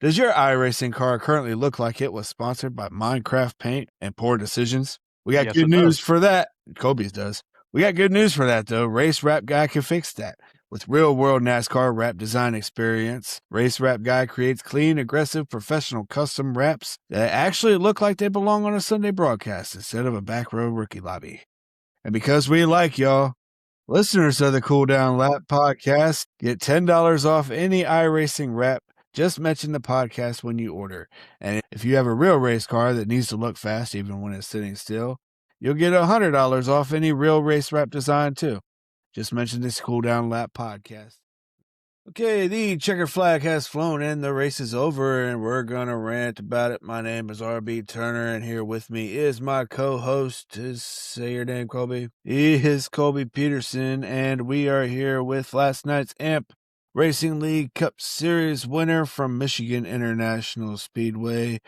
Does your iRacing car currently look like it was sponsored by Minecraft Paint and Poor Decisions? We got Yes, good it news does. for that. Kobe's does. We got good news for that, though. Race Wrap Guy can fix that. With real-world NASCAR wrap design experience, Race Wrap Guy creates clean, aggressive, professional custom wraps that actually look like they belong on a Sunday broadcast instead of a back row rookie lobby. And because we like y'all, listeners of the Cool Down Lap podcast get $10 off any iRacing wrap. Just mention the podcast when you order. And if you have a real race car that needs to look fast even when it's sitting still, you'll get $100 off any real race wrap design too. Just mention this Cool Down Lap podcast. Okay, the checkered flag has flown and the race is over, and we're going to rant about it. My name is RB Turner, and here with me is my co-host. Say your name, Colby. He is Colby Peterson, and we are here with last night's AMP Racing League Cup Series winner from Michigan International Speedway.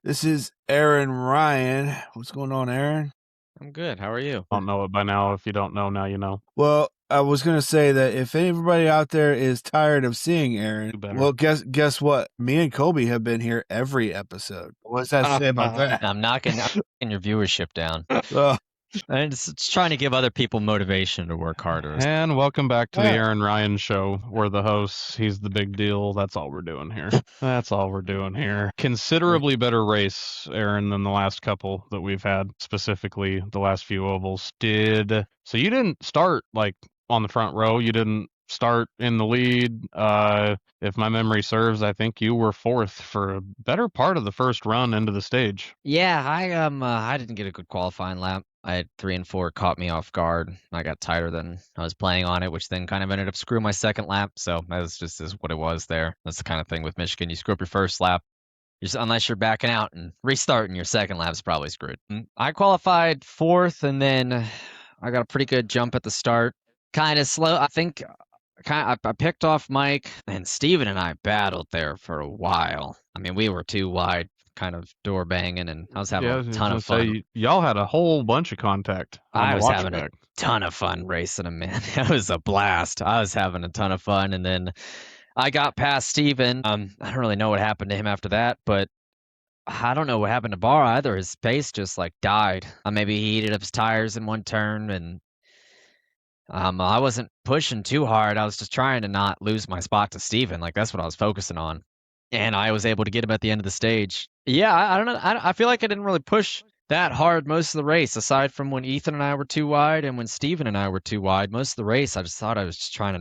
This is Aaron Ryan. What's going on, Aaron? I'm good. How are you? Don't know it by now. If you don't know, now you know. Well, I was going to say that if everybody out there is tired of seeing Aaron, You better. well, guess what? Me and Colby have been here every episode. What's that say about that? I'm knocking your viewership down. Oh, And it's trying to give other people motivation to work harder. And welcome back to the Yeah. Aaron Ryan Show. We're the hosts. He's the big deal. That's all we're doing here. That's all we're doing here. Considerably better race, Aaron, than the last couple that we've had, specifically the last few ovals. So you didn't start like on the front row. You didn't start in the lead. If my memory serves, I think you were fourth for a better part of the first run into the stage. Yeah, I didn't get a good qualifying lap. I had 3 and 4 caught me off guard. I got tighter than I was planning on it, which then kind of ended up screwing my second lap. So that was just is what it was there. That's the kind of thing with Michigan. You screw up your first lap, unless you're backing out and restarting, your second lap's probably screwed. I qualified fourth, and then I got a pretty good jump at the start. Kind of slow. I think I picked off Mike, and Steven and I battled there for a while. I mean, we were too wide, kind of door banging, and I was having a ton of fun. Y'all had a whole bunch of contact. I was having a ton of fun racing him, man. It was a blast. I was having a ton of fun, and then I got past Steven. I don't really know what happened to him after that, but I don't know what happened to Barr either. His pace just like died. Maybe he heated up his tires in one turn, and I wasn't pushing too hard. I was just trying to not lose my spot to Steven. Like, that's what I was focusing on. And I was able to get him at the end of the stage. Yeah, I don't know. I feel like I didn't really push that hard most of the race, aside from when Ethan and I were too wide and when Steven and I were too wide. Most of the race, I just thought I was just trying to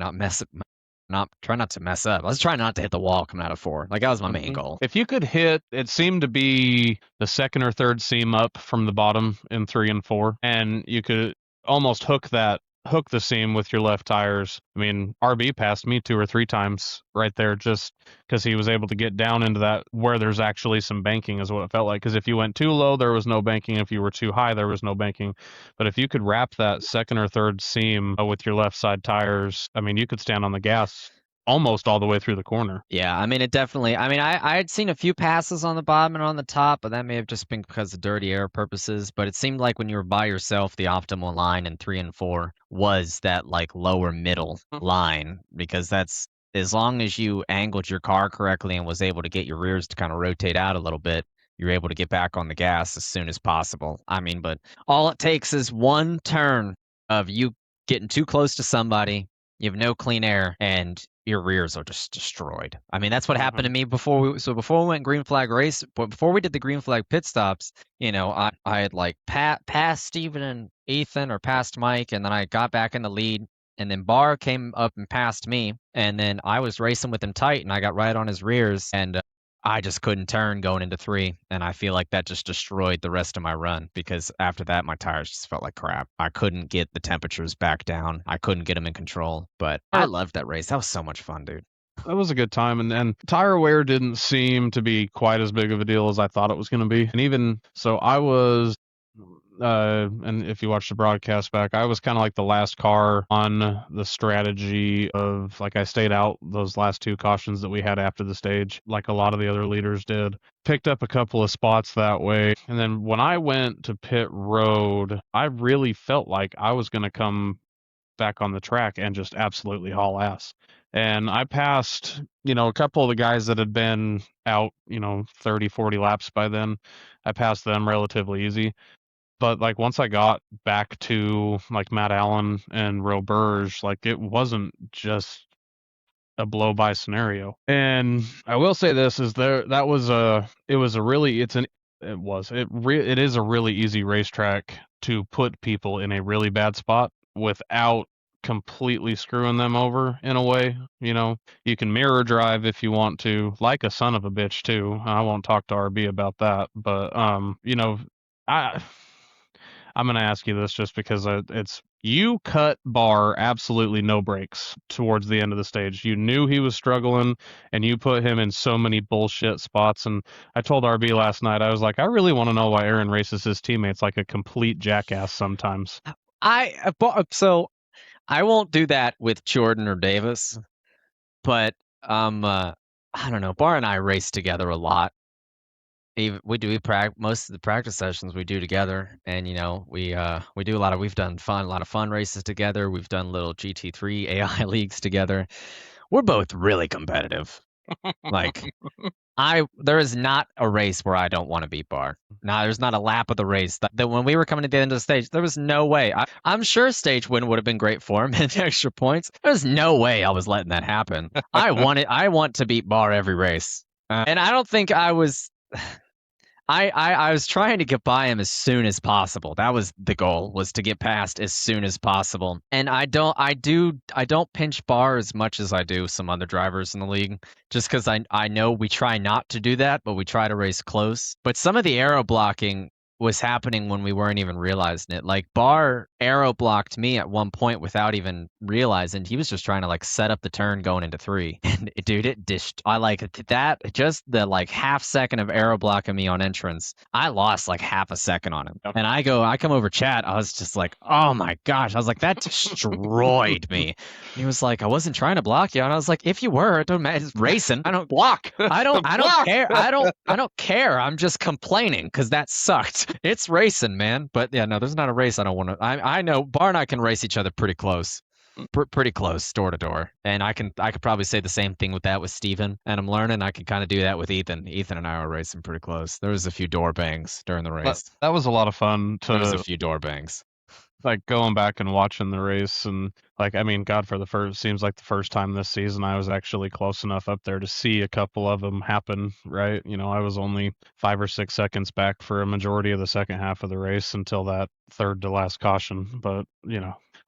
try not to mess up. I was trying not to hit the wall coming out of 4. Like, that was my main goal. If you could hit, it seemed to be the second or third seam up from the bottom in 3 and 4, and you could almost hook the seam with your left tires. I mean, RB passed me 2 or 3 times right there just because he was able to get down into that where there's actually some banking is what it felt like. Because if you went too low, there was no banking. If you were too high, there was no banking. But if you could wrap that second or third seam with your left side tires, I mean, you could stand on the gas almost all the way through the corner. Yeah, I mean, I had seen a few passes on the bottom and on the top, but that may have just been because of dirty air purposes. But it seemed like when you were by yourself, the optimal line in 3 and 4 was that like lower middle line, because that's as long as you angled your car correctly and was able to get your rears to kind of rotate out a little bit, you're able to get back on the gas as soon as possible. I mean, but all it takes is one turn of you getting too close to somebody, you have no clean air, and your rears are just destroyed. I mean, that's what happened to me before we went green flag race, but before we did the green flag pit stops, you know, I had like passed Steven and Ethan or passed Mike, and then I got back in the lead, and then Barr came up and passed me, and then I was racing with him tight, and I got right on his rears, and I just couldn't turn going into 3, and I feel like that just destroyed the rest of my run, because after that, my tires just felt like crap. I couldn't get the temperatures back down. I couldn't get them in control, but I loved that race. That was so much fun, dude. That was a good time, and then tire wear didn't seem to be quite as big of a deal as I thought it was going to be. And even so, I was and if you watch the broadcast back, I was kind of like the last car on the strategy of, like, I stayed out those last 2 cautions that we had after the stage, like a lot of the other leaders did. Picked up a couple of spots that way. And then when I went to pit road, I really felt like I was going to come back on the track and just absolutely haul ass. And I passed, a couple of the guys that had been out, 30, 40 laps by then. I passed them relatively easy. But like once I got back to like Matt Allen and Roberge, like it wasn't just a blow by scenario. And I will say this is that was it was a really it is a really easy racetrack to put people in a really bad spot without completely screwing them over in a way. You can mirror drive if you want to, like a son of a bitch too. I won't talk to RB about that, but I I'm going to ask you this just because it's you cut Barr absolutely no breaks towards the end of the stage. You knew he was struggling, and you put him in so many bullshit spots. And I told RB last night, I was like, I really want to know why Aaron races his teammates like a complete jackass sometimes. So I won't do that with Jordan or Davis, but I don't know. Barr and I race together a lot. We most of the practice sessions we do together, and we do we've done a lot of fun races together. We've done little GT3 AI leagues together. We're both really competitive. Like there is not a race where I don't want to beat Barr. Now there's not a lap of the race that when we were coming to the end of the stage, there was no way. I'm sure stage win would have been great for him and extra points. There's no way I was letting that happen. I want to beat Barr every race, and I don't think I was. I was trying to get by him as soon as possible. That was the goal, was to get past as soon as possible. And I don't pinch Barr as much as I do some other drivers in the league, just because I know we try not to do that, but we try to race close. But some of the aero blocking was happening when we weren't even realizing it. Like Barr aero blocked me at one point without even realizing. He was just trying to like set up the turn going into 3. And dude, it dished. I like that, just the like half second of aero blocking me on entrance. I lost like half a second on him. And I come over chat. I was just like, oh my gosh. I was like, that destroyed me. And he was like, I wasn't trying to block you. And I was like, if you were, it don't matter. It's racing. I don't block. I don't care. I don't care. I'm just complaining because that sucked. It's racing, man. But yeah, no, there's not a race I don't want to. I know Barr and I can race each other pretty close. Pretty close, door to door. And I could probably say the same thing with Steven. And I'm learning I can kind of do that with Ethan. Ethan and I are racing pretty close. There was a few door bangs during the race. That was a lot of fun. There was a few door bangs. Like going back and watching the race, and like, I mean, God, seems like the first time this season I was actually close enough up there to see a couple of them happen, right? I was only 5 or 6 seconds back for a majority of the second half of the race until that third to last caution. But,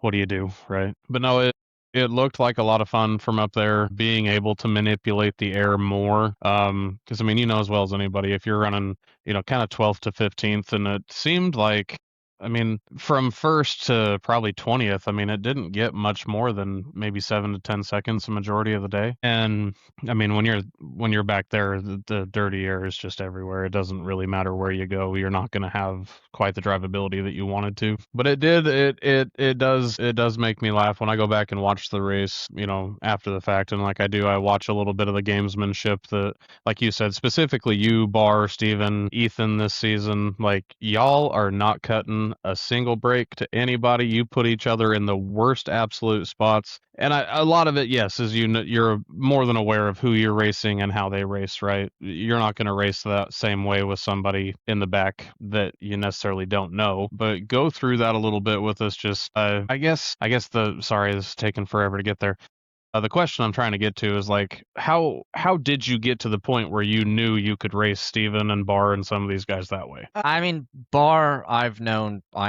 what do you do, right? But no, it looked like a lot of fun from up there, being able to manipulate the air more. Because, I mean, you know as well as anybody, if you're running, kind of 12th to 15th, and it seemed like, I mean, from first to probably 20th, I mean, it didn't get much more than maybe 7 to 10 seconds the majority of the day. And I mean, when you're back there, the dirty air is just everywhere. It doesn't really matter where you go. You're not going to have quite the drivability that you wanted to. But it does make me laugh when I go back and watch the race, after the fact. And like I watch a little bit of the gamesmanship that, like you said, specifically you, Barr, Steven, Ethan this season, like y'all are not cutting a single break to anybody. You put each other in the worst absolute spots. And a lot of it, yes, is you're more than aware of who you're racing and how they race, right? You're not going to race that same way with somebody in the back that you necessarily don't know. But go through that a little bit with us. Just, I guess sorry, this is taking forever to get there. The question I'm trying to get to is like, how did you get to the point where you knew you could race Steven and Barr and some of these guys that way? I mean, Barr, I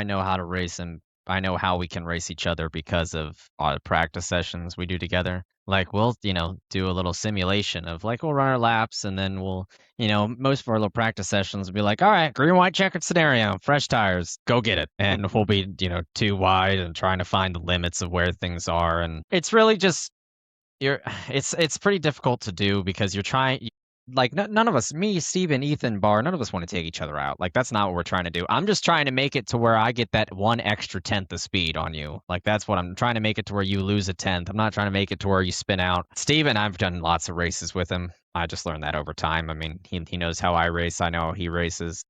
know how to race him. I know how we can race each other because of our practice sessions we do together. Like we'll, do a little simulation of like we'll run our laps and then we'll, most of our little practice sessions will be like, all right, green, white, checkered scenario, fresh tires, go get it. And we'll be, too wide and trying to find the limits of where things are. And it's really just it's pretty difficult to do because you're trying, like none of us, me, Steven, Ethan, Barr, none of us want to take each other out. Like that's not what we're trying to do. I'm just trying to make it to where I get that 1 extra tenth of speed on you. Like that's what I'm trying to make it to, where you lose a tenth. I'm not trying to make it to where you spin out. Steven, I've done lots of races with him. I just learned that over time. I mean, he knows how I race. I know how he races.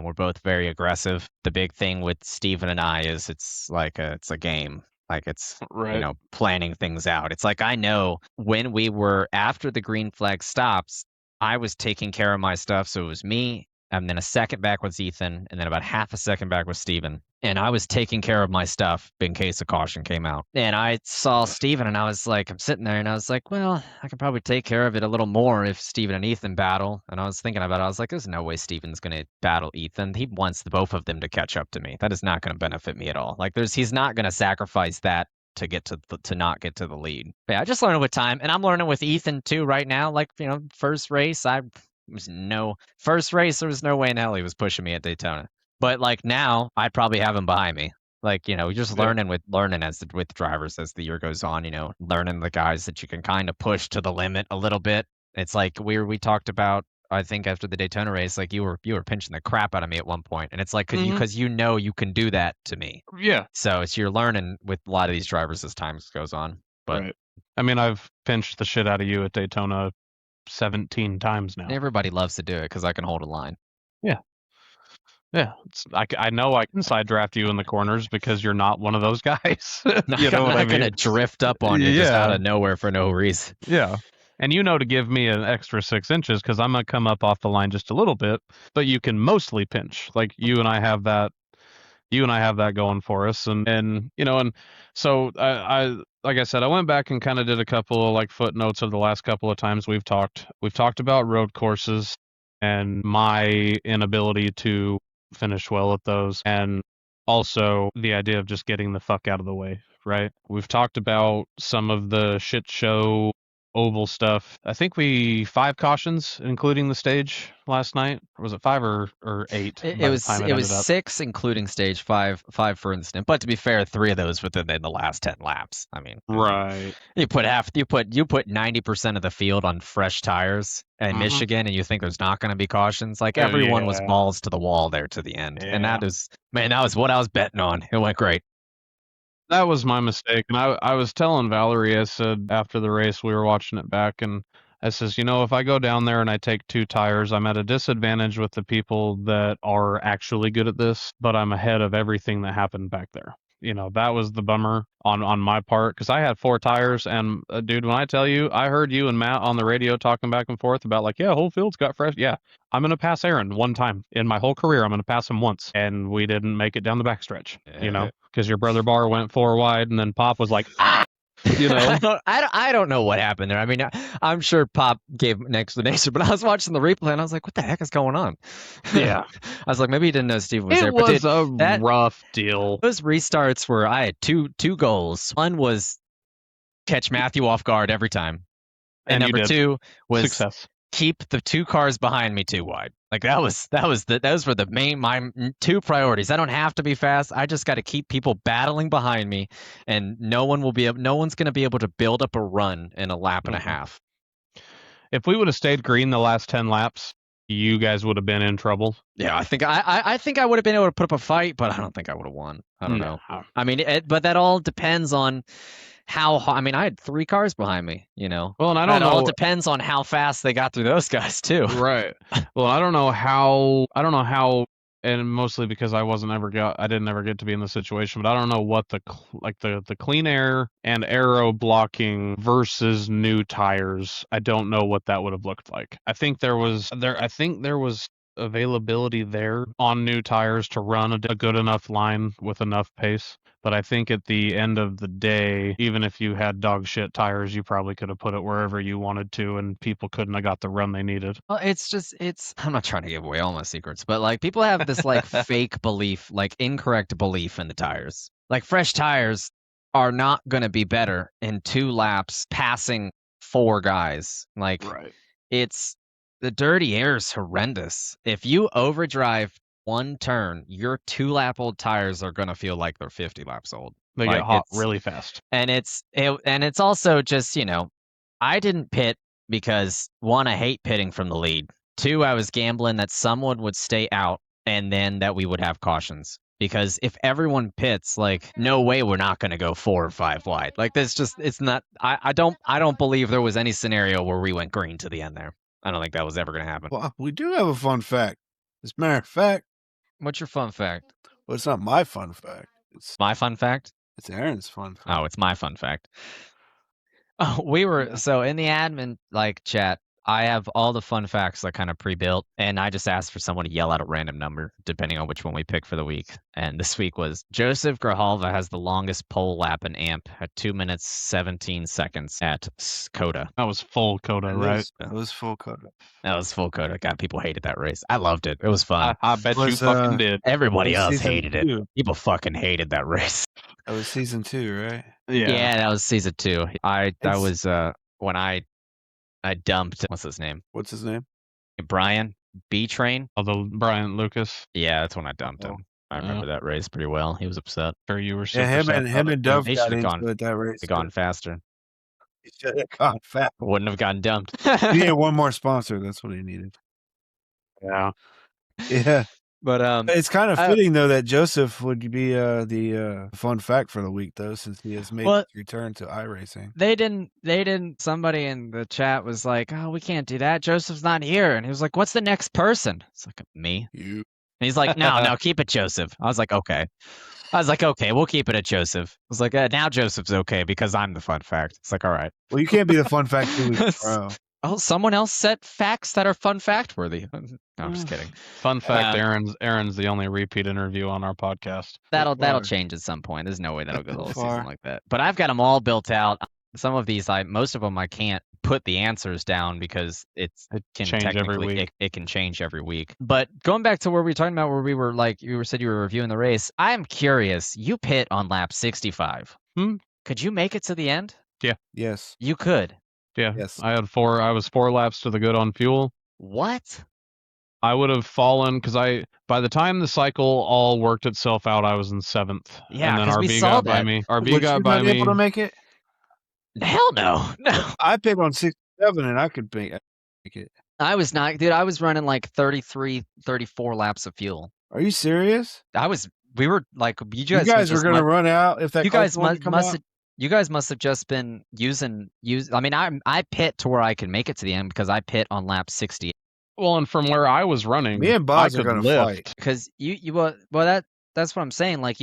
We're both very aggressive. The big thing with Steven and I is it's a game. Like it's, Right. planning things out. It's like I know when we were after the green flag stops, I was taking care of my stuff. So it was me, and then a second back was Ethan, and then about half a second back was Steven. And I was taking care of my stuff in case a caution came out. And I saw Steven, and I was like, I'm sitting there, and I was like, well, I could probably take care of it a little more if Steven and Ethan battle. And I was thinking about it. I was like, there's no way Steven's going to battle Ethan. He wants both of them to catch up to me. That is not going to benefit me at all. Like, he's not going to sacrifice that to get to not get to the lead. But yeah, I just learned with time, and I'm learning with Ethan too right now. Like, first race, there was no way in hell he was pushing me at Daytona. But like now, I'd probably have him behind me. Like, just learning with drivers as the year goes on. Learning the guys that you can kind of push to the limit a little bit. It's like we talked about. I think after the Daytona race, like you were pinching the crap out of me at one point, and it's like because you can do that to me. Yeah. So you're learning with a lot of these drivers as time goes on. But right. I mean, I've pinched the shit out of you at Daytona 17 times now. Everybody loves to do it because I can hold a line. Yeah. Yeah, I know I can side draft you in the corners because you're not one of those guys. I'm not gonna drift up on you just out of nowhere for no reason. Yeah, and to give me an extra 6 inches because I'm gonna come up off the line just a little bit, but you can mostly pinch. Like you and I have that. You and I have that going for us, and so I like I said, I went back and kind of did a couple of like footnotes of the last couple of times we've talked. We've talked about road courses and my inability to finish well at those, and also the idea of just getting the fuck out of the way, right? We've talked about some of the shit show oval stuff. I think 5 cautions, including the stage last night. Or was it 5 or 8? It was 6, including stage 5 for instance. But to be fair, 3 of those within the last 10 laps. I mean, right. You put 90% of the field on fresh tires in Michigan, and you think there's not going to be cautions. Like everyone was balls to the wall there to the end, and that was what I was betting on. It went great. That was my mistake. And I was telling Valerie, I said after the race, we were watching it back, and I says, if I go down there and I take 2 tires, I'm at a disadvantage with the people that are actually good at this, but I'm ahead of everything that happened back there. That was the bummer on my part because I had 4 tires. And dude, when I tell you, I heard you and Matt on the radio talking back and forth about like, yeah, whole field's got fresh. Yeah, I'm going to pass Aaron one time in my whole career. I'm going to pass him once. And we didn't make it down the backstretch, because your brother Bar went 4 wide and then Pop was like, I don't know what happened there. I mean, I'm sure Pop gave an explanation, but I was watching the replay and I was like, what the heck is going on? Yeah. I was like, maybe he didn't know Steven was there. It was a rough deal. Those restarts were, I had two goals. One was catch Matthew off guard every time. And number 2 was success. Keep the 2 cars behind me too wide. Like those were my 2 priorities. I don't have to be fast. I just got to keep people battling behind me, and no one's going to be able to build up a run in a lap and a half. If we would have stayed green the last 10 laps, you guys would have been in trouble. Yeah, I think I would have been able to put up a fight, but I don't think I would have won. I don't know. I mean, but that all depends on I had 3 cars behind me, Well, and I don't know. It all depends on how fast they got through those guys too. Right. Well, I don't know how, and mostly because I didn't ever get to be in the situation, but I don't know what the clean air and aero blocking versus new tires. I don't know what that would have looked like. I think there was availability there on new tires to run a good enough line with enough pace. But I think at the end of the day, even if you had dog shit tires, you probably could have put it wherever you wanted to, and people couldn't have got the run they needed. Well, I'm not trying to give away all my secrets, but like people have this like fake belief, like incorrect belief in the tires. Like fresh tires are not going to be better in 2 laps passing 4 guys. Like the dirty air is horrendous. If you overdrive 1 turn, your 2-lap-old tires are going to feel like they're 50 laps old. They get hot really fast. And it's also just, I didn't pit because 1, I hate pitting from the lead. 2, I was gambling that someone would stay out and then that we would have cautions. Because if everyone pits, like, no way we're not going to go 4 or 5 wide. Like, it's not, I don't believe there was any scenario where we went green to the end there. I don't think that was ever going to happen. Well, we do have a fun fact. As a matter of fact. What's your fun fact? Well, it's not my fun fact. It's my fun fact? It's Aaron's fun fact. Oh, it's my fun fact. Oh, we were so in the admin chat. I have all the fun facts kind of pre-built, and I just asked for someone to yell out a random number depending on which one we pick for the week. And this week was Joseph Grijalva has the longest pole lap in AMP at 2 minutes 17 seconds at Coda. That was full Coda, right? It was full Coda. That was full Coda. God, people hated that race. I loved it. It was fun. I bet you fucking did. Everybody else season hated 2. it. People fucking hated that race. That was season 2, right? Yeah, that was season 2. That It's- was when I dumped. What's his name? What's his name? Brian B Train. Although Brian Lucas, Yeah, that's when I dumped him. I remember that race pretty well. He was upset. sure you were super Yeah, him sad and about it, Dove He got should've into gone- it that race. He gone faster. He should have gone fast. Wouldn't have gotten dumped. He needed one more sponsor. That's what he needed. Yeah. Yeah. But It's kind of fitting though that Joseph would be the fun fact for the week though, since he has made his return to iRacing. They didn't. Somebody in the chat was like, "Oh, we can't do that. Joseph's not here." And he was like, "What's the next person?" It's like, "Me." You. And he's like, "No, keep it Joseph." I was like, "Okay." "Okay, we'll keep it at Joseph." I was like, now Joseph's okay because I'm the fun fact. It's like, all right. Well, you can't be the fun fact 2 weeks in a row. Oh, someone else set facts that are fun fact worthy. No, I'm just kidding. Fun fact: Aaron's the only repeat interview on our podcast. That'll change at some point. There's no way that'll go the whole Far. season like that. But I've got them all built out. Some of these, most of them, I can't put the answers down because it can change every technically week. it can change every week. But going back to where we were talking about, where we were said you were reviewing the race. I'm curious. You pit on lap 65. Could you make it to the end? Yeah. Yes. You could. Yeah. Yes. I was 4 laps to the good on fuel. What? I would have fallen because by the time the cycle all worked itself out, I was in 7th. Yeah, and then 'cause we RB saw got that. by me. RB Was got you by not me. able to make it? Hell no. No. I picked on 67 and I could make it. I was not, dude. I was running 33, 34 laps of fuel. Are you serious? We were like, you You guys were going to run out if that you guys must have. You guys must have just been using. I mean, I pit to where I can make it to the end because I pit on lap 60. Well, and from where I was running, Me and Boz I are could going to lift. fight. Because that's what I'm saying. Like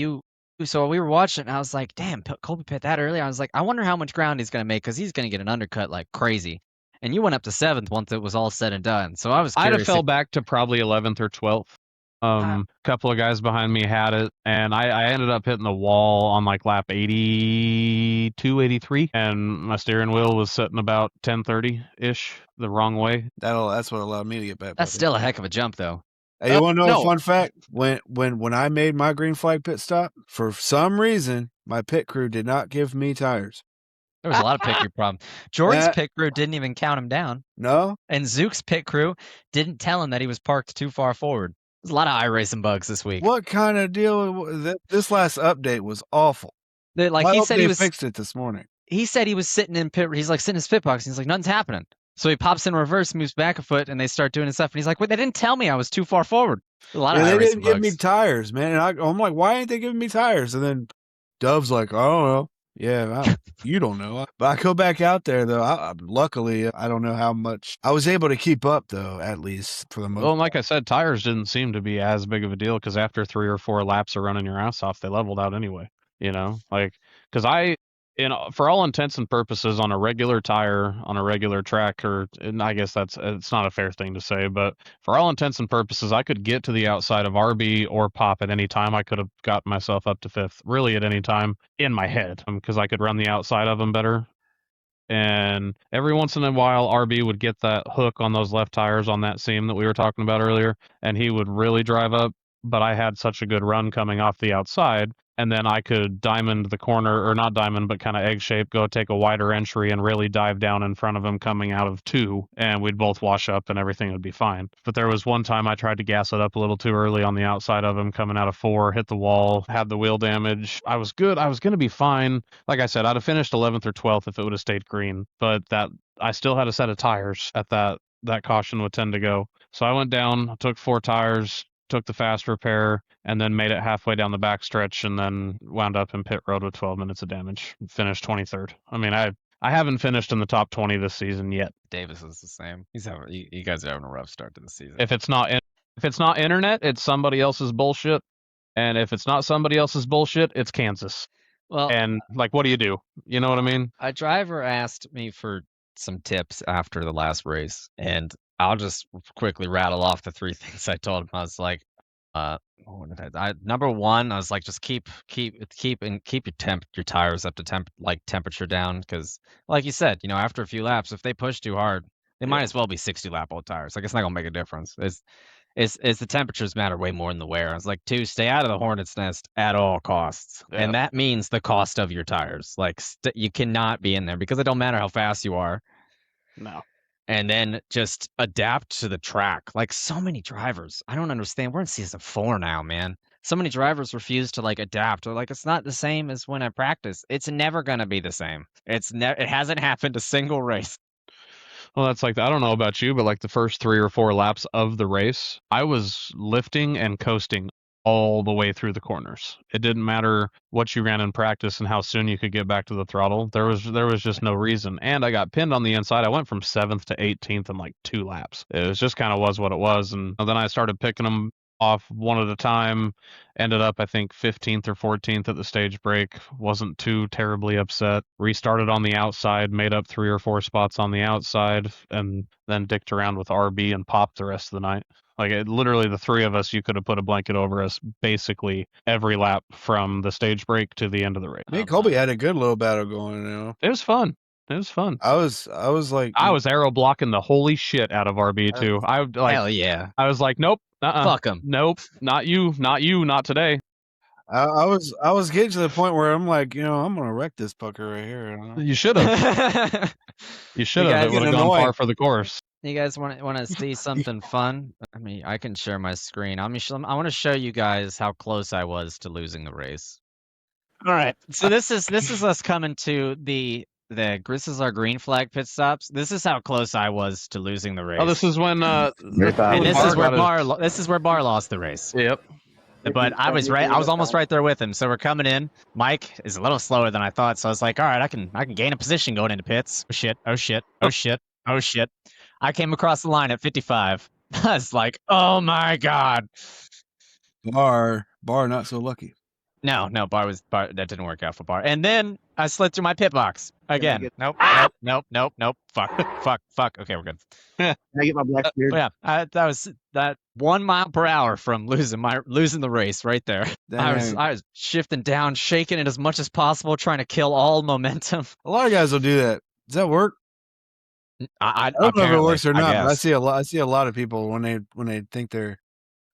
so we were watching, and I was like, damn, Colby pit that early. I was like, I wonder how much ground he's going to make because he's going to get an undercut like crazy. And you went up to 7th once it was all said and done. So I was curious. I'd have fell back to probably 11th or 12th. A couple of guys behind me had it, and I ended up hitting the wall on lap 82, 83, and my steering wheel was sitting about 1030-ish the wrong way. That's what allowed me to get back. That's still a heck of a jump, though. Hey, you want to know no. a fun fact? When I made my green flag pit stop, for some reason, my pit crew did not give me tires. There was a lot of pit crew problems. Jordan's pit crew didn't even count him down. No? And Zook's pit crew didn't tell him that he was parked too far forward. There's a lot of iRacing bugs this week. What kind of deal? This last update was awful. He said he was fixed it this morning. He said he was sitting in pit. He's sitting in his pit box. And he's like, nothing's happening. So he pops in reverse, moves back a foot, and they start doing his stuff. And he's like, wait, they didn't tell me I was too far forward. A lot of they iRacing didn't give bugs. me tires, man. And I'm like, why ain't they giving me tires? And then Dove's like, I don't know. Yeah, you don't know. But I go back out there, though. Luckily, I don't know how much. I was able to keep up, though, at least for the most Well, and like I said, tires didn't seem to be as big of a deal because after 3 or 4 laps of running your ass off, they leveled out anyway. Because for all intents and purposes, on a regular tire, on a regular track, and I guess it's not a fair thing to say, but for all intents and purposes, I could get to the outside of RB or Pop at any time. I could have got myself up to 5th, really at any time in my head, because I could run the outside of them better. And every once in a while, RB would get that hook on those left tires on that seam that we were talking about earlier, and he would really drive up. But I had such a good run coming off the outside, and then I could diamond the corner, or not diamond, but kind of egg shape, go take a wider entry and really dive down in front of him coming out of 2, and we'd both wash up and everything would be fine. But there was one time I tried to gas it up a little too early on the outside of him coming out of 4, hit the wall, had the wheel damage. I was good. I was going to be fine. Like I said, I'd have finished 11th or 12th if it would have stayed green, but I still had a set of tires at that caution with 10 to go. So I went down, took 4 tires, took the fast repair, and then made it halfway down the back stretch, and then wound up in pit road with 12 minutes of damage. Finished 23rd. I mean, I haven't finished in the top 20 this season yet. Davis is the same. You guys are having a rough start to the season. If it's not internet, it's somebody else's bullshit, and if it's not somebody else's bullshit, it's Kansas. Well, And like, what do you do? You know what I mean? a driver asked me for some tips after the last race, and I'll just quickly rattle off the 3 things I told him. I was like, what did number 1, I was like, just keep your tires up to temperature down, because like you said, after a few laps, if they push too hard, they might Yeah. as well be 60 lap old tires. Like, it's not gonna make a difference. It's the temperatures matter way more than the wear. I was like, 2, stay out of the hornet's nest at all costs. Yeah. And that means the cost of your tires. Like, you cannot be in there because it don't matter how fast you are. No. And then just adapt to the track. Like, so many drivers, I don't understand. We're in season 4 now, man. So many drivers refuse to like adapt, or like, it's not the same as when I practice. It's never gonna be the same. It hasn't happened a single race. Well, that's like, I don't know about you, but like the first 3 or 4 laps of the race, I was lifting and coasting all the way through the corners. It didn't matter what you ran in practice and how soon you could get back to the throttle. There was just no reason. And I got pinned on the inside. I went from 7th to 18th in like 2 laps. It was just kind of was what it was. And then I started picking them off one at a time. Ended up, I think, 15th or 14th at the stage break. Wasn't too terribly upset. Restarted on the outside, made up 3 or 4 spots on the outside, and then dicked around with RB and popped the rest of the night. Like, literally, the 3 of us, you could have put a blanket over us basically every lap from the stage break to the end of the race. Me and Colby had a good little battle going. It was fun. It was fun. I was like, I was aero blocking the holy shit out of RB too. Hell yeah. I was like, nope, Fuck 'em. nope, not you, not today. I was getting to the point where I'm like, I'm gonna wreck this pucker right here. You should have. You should have. guys It would have get gone par annoying. for the course. You guys want to see something fun? I mean, I can share my screen. I want to show you guys how close I was to losing the race. All right. So this is us coming to this is our green flag pit stops. This is how close I was to losing the race. Oh, this is when and this is where Barr lost the race. Yep. But I was right. I was almost right there with him. So we're coming in. Mike is a little slower than I thought. So I was like, all right, I can gain a position going into pits. Oh shit. Oh shit. Oh shit. Oh shit. I came across the line at 55. I was like, oh my God. Bar not so lucky. No, Bar that didn't work out for Bar. And then I slid through my pit box again. Nope. Fuck. Okay, we're good. Can I get my black beard? Yeah, that was that 1 mile per hour from losing the race right there. I was shifting down, shaking it as much as possible, trying to kill all momentum. A lot of guys will do that. Does that work? I don't know if it works or not. But I guess. see a lot of people when they think they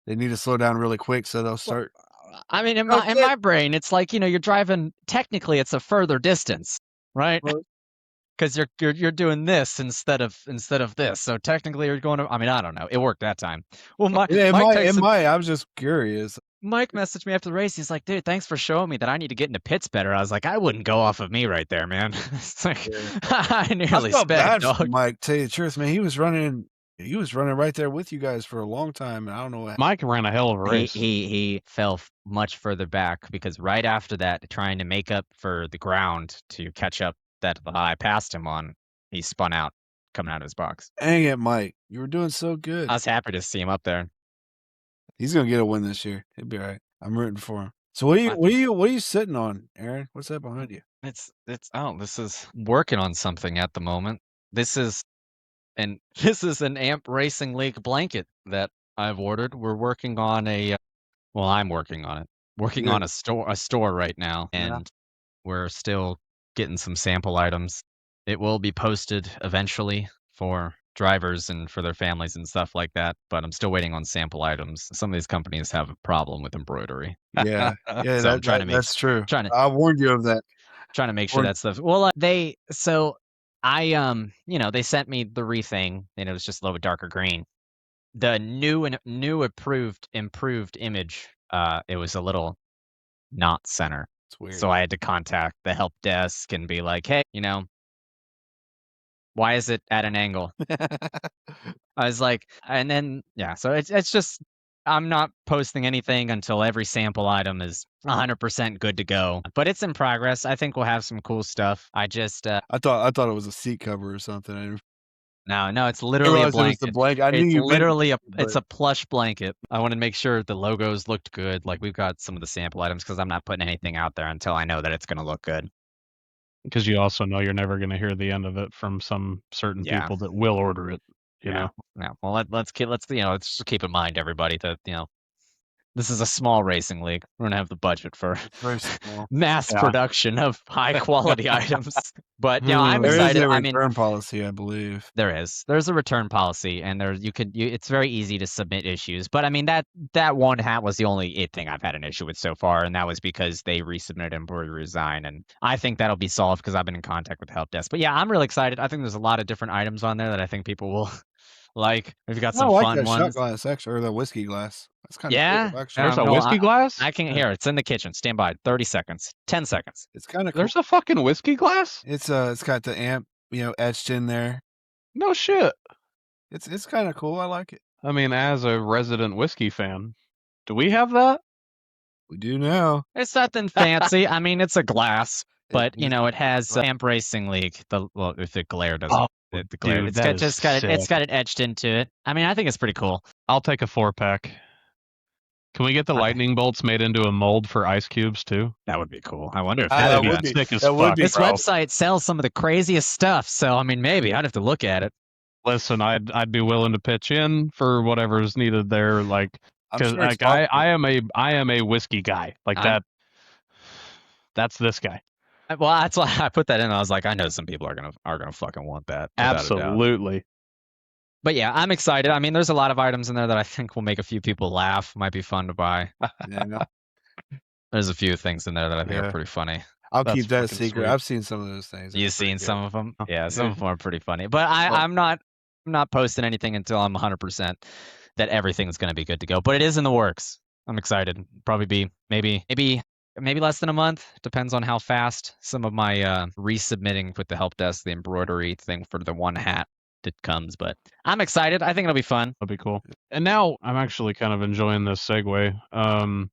need to slow down really quick, so they'll start. I mean, in my brain, it's like, you're driving. Technically, it's a further distance, right? Because you're doing this instead of this. So technically, you're going to. I mean, I don't know. It worked that time. Well, It might. I was just curious. Mike messaged me after the race. He's like, dude, thanks for showing me that I need to get into pits better. I was like, I wouldn't go off of me right there, man. It's like, I nearly I felt bad sped, for dog. Mike. Tell you the truth, man. He was running right there with you guys for a long time, and I don't know what. Mike ran a hell of a race. He fell much further back because right after that, trying to make up for the ground to catch up that I passed him on, he spun out coming out of his box. Dang it, Mike. You were doing so good. I was happy to see him up there. He's gonna get a win this year. He'll be all right. I'm rooting for him. So what are you sitting on, Aaron? What's that behind you? This is working on something at the moment. This is an AMP Racing League blanket that I've ordered. We're working on I'm working on it. Working on a store right now, and we're still getting some sample items. It will be posted eventually for drivers and for their families and stuff like that, but I'm still waiting on sample items. Some of these companies have a problem with embroidery. Yeah, So I'm trying to that's true. trying to I warned you of that. trying to make sure that stuff. Well, they sent me the re-thing, and it was just a little bit darker green. The new improved image, it was a little not center. It's weird. So I had to contact the help desk and be like, hey, why is it at an angle? I was like, and then, so it's just, I'm not posting anything until every sample item is 100% good to go. But it's in progress. I think we'll have some cool stuff. I just, I thought it was a seat cover or something. No, it's I literally a realized it was the blanket. blanket. I knew It's you meant literally but it's a plush blanket. I wanted to make sure the logos looked good. Like we've got some of the sample items because I'm not putting anything out there until I know that it's going to look good. Because you also know you're never going to hear the end of it from some certain Yeah. people that will order it. You know. Yeah. Well, let's just keep in mind, everybody, that this is a small racing league. We're gonna have the budget for it's very small. mass Yeah. production of high quality items. But I'm There is excited. a I mean, return policy, I believe. there's a return policy, and it's very easy to submit issues. But I mean that one hat was the only thing I've had an issue with so far, and that was because they resubmitted and resign. And I think that'll be solved because I've been in contact with the help desk. But yeah, I'm really excited. I think there's a lot of different items on there that I think people will like. We've got I some like fun that shot ones. glass, actually, or the whiskey glass. That's kind of Yeah, cool, actually. There's a no, whiskey glass? I can hear it. It's in the kitchen. Stand by. 30 seconds. 10 seconds. It's kind of cool. There's a fucking whiskey glass? It's got the amp, etched in there. No shit. It's kind of cool. I like it. I mean, as a resident whiskey fan, do we have that? We do now. It's nothing fancy. I mean, it's a glass, but It it has Amp Racing League. If the glare doesn't, Oh, the glare, dude, it's that got is just got it. It's sick. got it etched into it. I mean, I think it's pretty cool. I'll take a 4-pack. Can we get the lightning bolts made into a mold for ice cubes too? That would be cool. I wonder if That'd that be would be- sick as that would fuck, be- this bro. website sells some of the craziest stuff. So I mean, maybe I'd have to look at it. Listen, I'd be willing to pitch in for whatever's needed there, like I'm because sure it's I am a whiskey guy like I'm- that. That's this guy. Well, that's why I put that in. I was like, I know some people are gonna fucking want that. without a doubt. Absolutely. But yeah, I'm excited. I mean, there's a lot of items in there that I think will make a few people laugh. Might be fun to buy. Yeah, There's a few things in there that I think Yeah. are pretty funny. I'll That's keep that a fucking secret. sweet. I've seen some of those things. You've seen some of them? Yeah, some Yeah. of them are pretty funny. But Well- I'm not posting anything until I'm 100% that everything's going to be good to go. But it is in the works. I'm excited. Probably be maybe less than a month. Depends on how fast some of my resubmitting with the help desk, the embroidery thing for the one hat that comes. But I'm excited. I think it'll be fun. That'd be cool. And now I'm actually kind of enjoying this segue.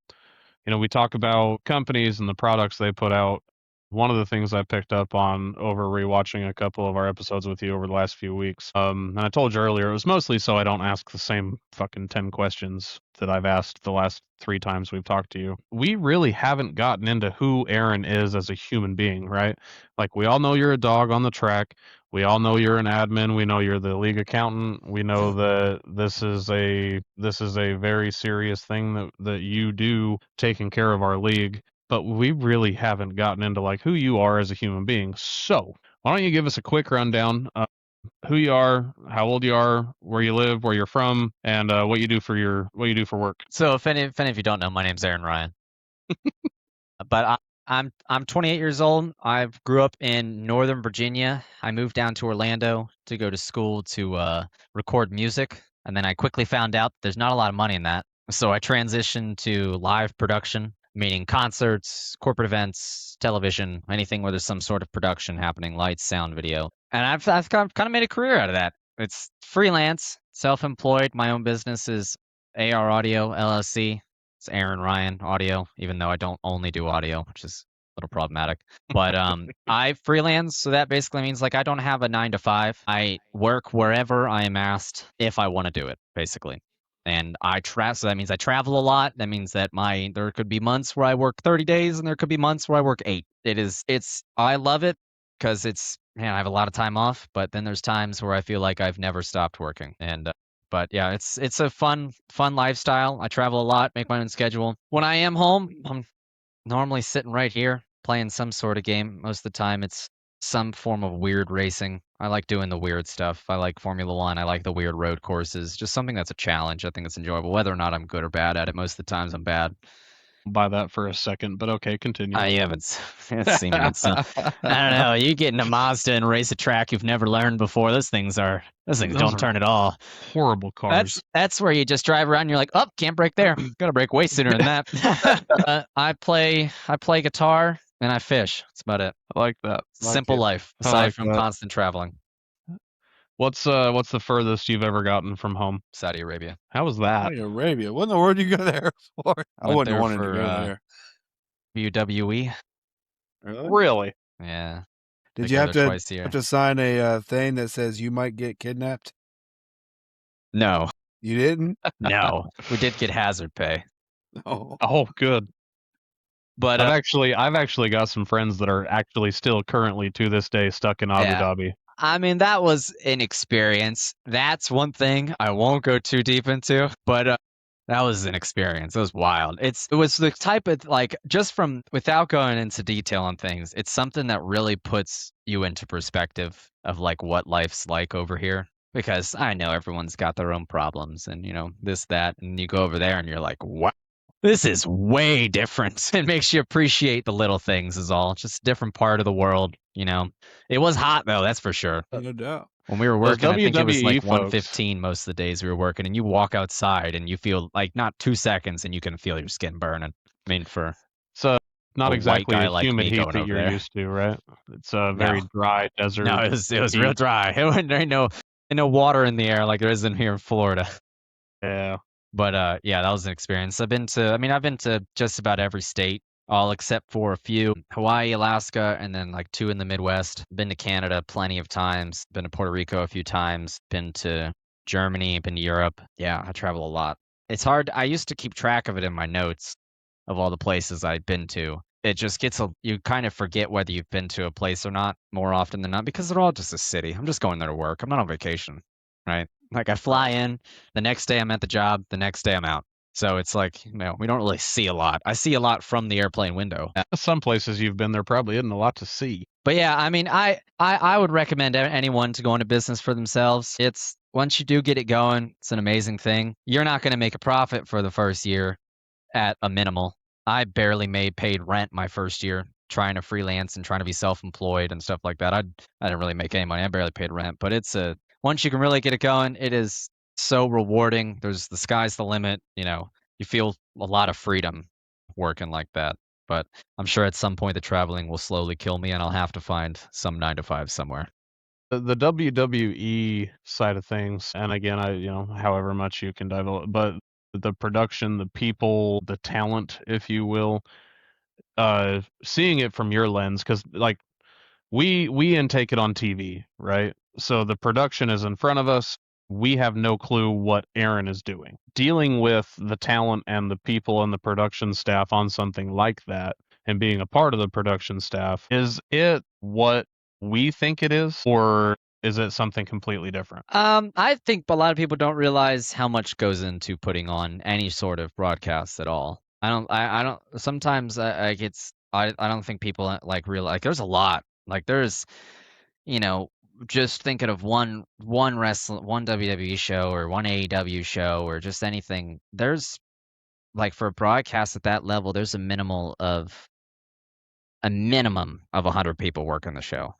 We talk about companies and the products they put out. One of the things I picked up on over rewatching a couple of our episodes with you over the last few weeks, and I told you earlier, it was mostly so I don't ask the same fucking 10 questions that I've asked the last 3 times we've talked to you. We really haven't gotten into who Aaron is as a human being, right? Like, we all know you're a dog on the track. We all know you're an admin. We know you're the league accountant. We know that this is a very serious thing that you do, taking care of our league. But we really haven't gotten into like who you are as a human being. So why don't you give us a quick rundown of who you are, how old you are, where you live, where you're from, and what you do for work. So if any of you don't know, my name's Aaron Ryan. But I'm 28 years old. I grew up in Northern Virginia. I moved down to Orlando to go to school to record music, and then I quickly found out there's not a lot of money in that. So I transitioned to live production, meaning concerts, corporate events, television, anything where there's some sort of production happening, lights, sound, video. And I've kind of made a career out of that. It's freelance, self-employed. My own business is AR Audio LLC. It's Aaron Ryan Audio, even though I don't only do audio, which is a little problematic. But I freelance, so that basically means like I don't have a 9 to 5. I work wherever I am asked if I want to do it, basically. And so that means I travel a lot. That means that there could be months where I work 30 days and there could be months where I work 8. I love it because I have a lot of time off, but then there's times where I feel like I've never stopped working. But yeah, it's a fun lifestyle. I travel a lot, make my own schedule. When I am home, I'm normally sitting right here playing some sort of game. Most of the time it's some form of weird racing. I like doing the weird stuff. I like Formula One. I like the weird road courses. Just something that's a challenge. I think it's enjoyable. Whether or not I'm good or bad at it, most of the times I'm bad. I'll buy that for a second, but okay, continue. You haven't seen it. So, I don't know. You get in a Mazda and race a track you've never learned before. Those things don't turn at all. Horrible cars. That's where you just drive around and you're like, oh, can't brake there. Gotta brake way sooner than that. I play guitar and I fish. That's about it. I like that. Simple life, I aside like from that. constant traveling. What's the furthest you've ever gotten from home? Saudi Arabia. How was that? Saudi Arabia. What in the world did you go there for? I Went wouldn't there have wanted to for, go there. WWE. Really? Really? Yeah. Did I you go have there to twice a year. sign a thing that says you might get kidnapped? No, You didn't? no. We did get hazard pay, Oh. Oh, good. but I've actually got some friends that are actually still currently to this day stuck in Abu Yeah. Dhabi. I mean, that was an experience. That's one thing I won't go too deep into, but that was an experience. It was wild. It was the type of like just from without going into detail on things, it's something that really puts you into perspective of like what life's like over here. Because I know everyone's got their own problems and this, that, and you go over there and you're like, what? This is way different. It makes you appreciate the little things is all. Just a different part of the world. It was hot though, that's for sure. No doubt. When we were Those working, I think it was WWE like folks. 115 most of the days we were working, and you walk outside and you feel like not 2 seconds and you can feel your skin burning. I mean, for So not a white exactly guy a like humid me heat going that over you're there. used to, right? It's a No. very dry desert. No, it was real heat. dry. There ain't no water in the air like there is in here in Florida. Yeah. But yeah, that was an experience. I've been to just about every state, all except for a few. Hawaii, Alaska, and then like 2 in the Midwest. Been to Canada plenty of times. Been to Puerto Rico a few times. Been to Germany, been to Europe. Yeah, I travel a lot. It's hard. I used to keep track of it in my notes of all the places I've been to. It just you kind of forget whether you've been to a place or not more often than not because they're all just a city. I'm just going there to work. I'm not on vacation, right? Like I fly in, the next day I'm at the job, the next day I'm out. So it's like, we don't really see a lot. I see a lot from the airplane window. Some places you've been there probably isn't a lot to see. But yeah, I mean, I would recommend anyone to go into business for themselves. It's once you do get it going, it's an amazing thing. You're not going to make a profit for the first year at a minimal. I barely paid rent my first year trying to freelance and trying to be self-employed and stuff like that. I didn't really make any money. I barely paid rent, but once you can really get it going, it is so rewarding. The sky's the limit. You feel a lot of freedom working like that. But I'm sure at some point the traveling will slowly kill me, and I'll have to find some 9 to 5 somewhere. The WWE side of things, and again, however much you can divulge, but the production, the people, the talent, if you will, seeing it from your lens, because like we intake it on TV, right? So the production is in front of us. We have no clue what Aaron is doing. Dealing with the talent and the people and the production staff on something like that and being a part of the production staff, is it what we think it is, or is it something completely different? I think a lot of people don't realize how much goes into putting on any sort of broadcast at all. I don't. Sometimes I don't think people like realize there's a lot. Like there's, just thinking of one WWE show or one AEW show or just anything. There's like for a broadcast at that level, there's a minimum of 100 people working the show.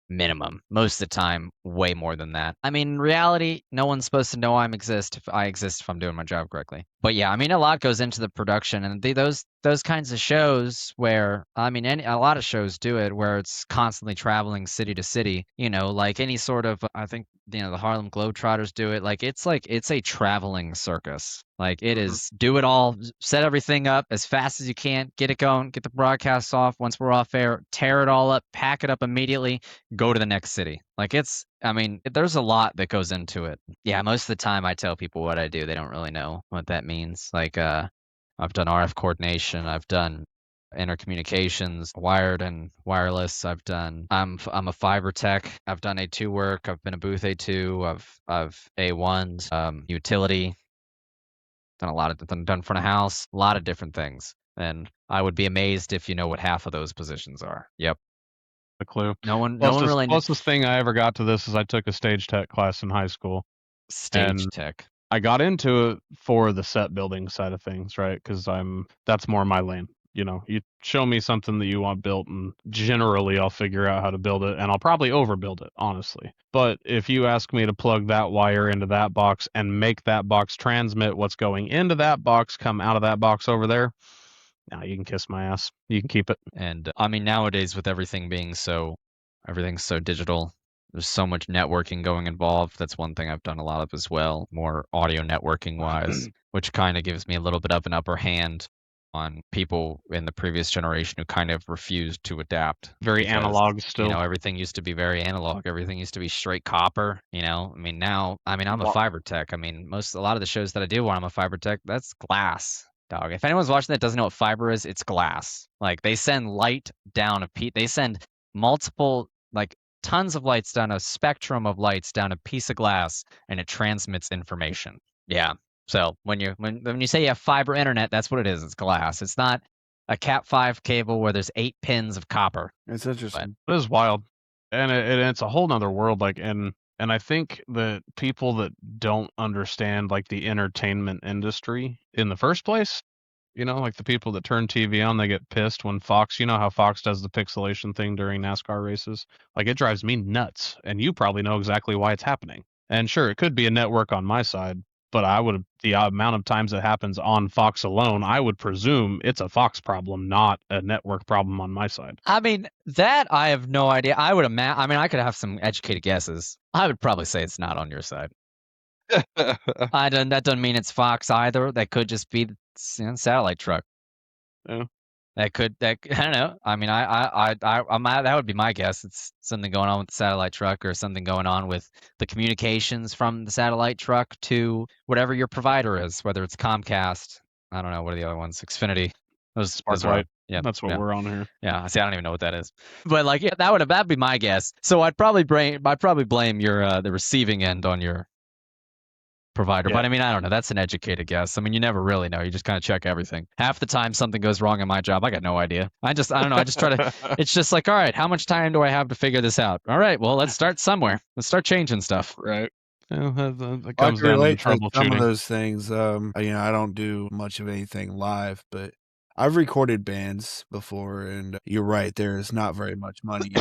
Minimum. Most of the time, way more than that. I mean, in reality, no one's supposed to know I exist if I'm doing my job correctly. But yeah, I mean, a lot goes into the production, and those kinds of shows where a lot of shows do it where it's constantly traveling city to city. Like any sort of I think the Harlem Globetrotters do it. Like it's a traveling circus. Like it is do it all, set everything up as fast as you can, get it going, get the broadcast off. Once we're off air, tear it all up, pack it up immediately, go to the next city. Like there's a lot that goes into it. Yeah, most of the time I tell people what I do. They don't really know what that means. Like I've done RF coordination, I've done intercommunications, wired and wireless. I'm a fiber tech. I've done A2 work. I've been a booth A2. I've A1s, utility. Done front of house, a lot of different things. And I would be amazed if you know what half of those positions are. Yep. A clue. No one really knows. Closest thing I ever got to this is I took a stage tech class in high school. Stage tech. I got into it for the set building side of things, right? Because that's more my lane. You show me something that you want built, and generally I'll figure out how to build it, and I'll probably overbuild it, honestly. But if you ask me to plug that wire into that box and make that box transmit what's going into that box come out of that box over there, now you can kiss my ass. You can keep it. And I mean, nowadays with everything's so digital, there's so much networking going involved. That's one thing I've done a lot of as well, more audio networking wise, which kind of gives me a little bit of an upper hand on people in the previous generation who kind of refused to adapt. Very because, analog still. You know, everything used to be very analog. Everything used to be straight copper. You know, I mean, now, I mean, I'm a fiber tech. I mean, a lot of the shows that I do when I'm a fiber tech, that's glass, dog. If anyone's watching that doesn't know what fiber is, it's glass. Like they send light down they send multiple, like tons of lights down a spectrum of lights down a piece of glass, and it transmits information. Yeah. So when you say you have fiber internet, that's what it is. It's glass. It's not a Cat5 cable where there's 8 pins of copper. It's interesting. It is wild, and it's a whole nother world. Like, and I think that people that don't understand like the entertainment industry in the first place, you know, like the people that turn TV on, they get pissed when Fox, you know how Fox does the pixelation thing during NASCAR races? Like it drives me nuts, and you probably know exactly why it's happening. And sure, it could be a network on my side, but the amount of times it happens on Fox alone, I would presume it's a Fox problem, not a network problem on my side. I mean, that I have no idea. I would imagine. I mean, I could have some educated guesses. I would probably say it's not on your side. That doesn't mean it's Fox either. That could just be the satellite truck. Yeah. I don't know. I mean, that would be my guess. It's something going on with the satellite truck, or something going on with the communications from the satellite truck to whatever your provider is, whether it's Comcast. I don't know. What are the other ones? Xfinity. Those Sparklight. Yeah, that's what we're on here. Yeah, see, I don't even know what that is. But like, yeah, that'd be my guess. So I'd probably blame your the receiving end on your provider. Yeah. But I mean, I don't know. That's an educated guess. I mean, you never really know. You just kind of check everything. Half the time something goes wrong in my job, I got no idea. I don't know. I just try to, it's just like, all right, how much time do I have to figure this out? All right, well, let's start somewhere. Let's start changing stuff. Right. Yeah, that I comes can down to relate to some of troubleshooting. those things. You know, I don't do much of anything live, but I've recorded bands before, and you're right, there is not very much money.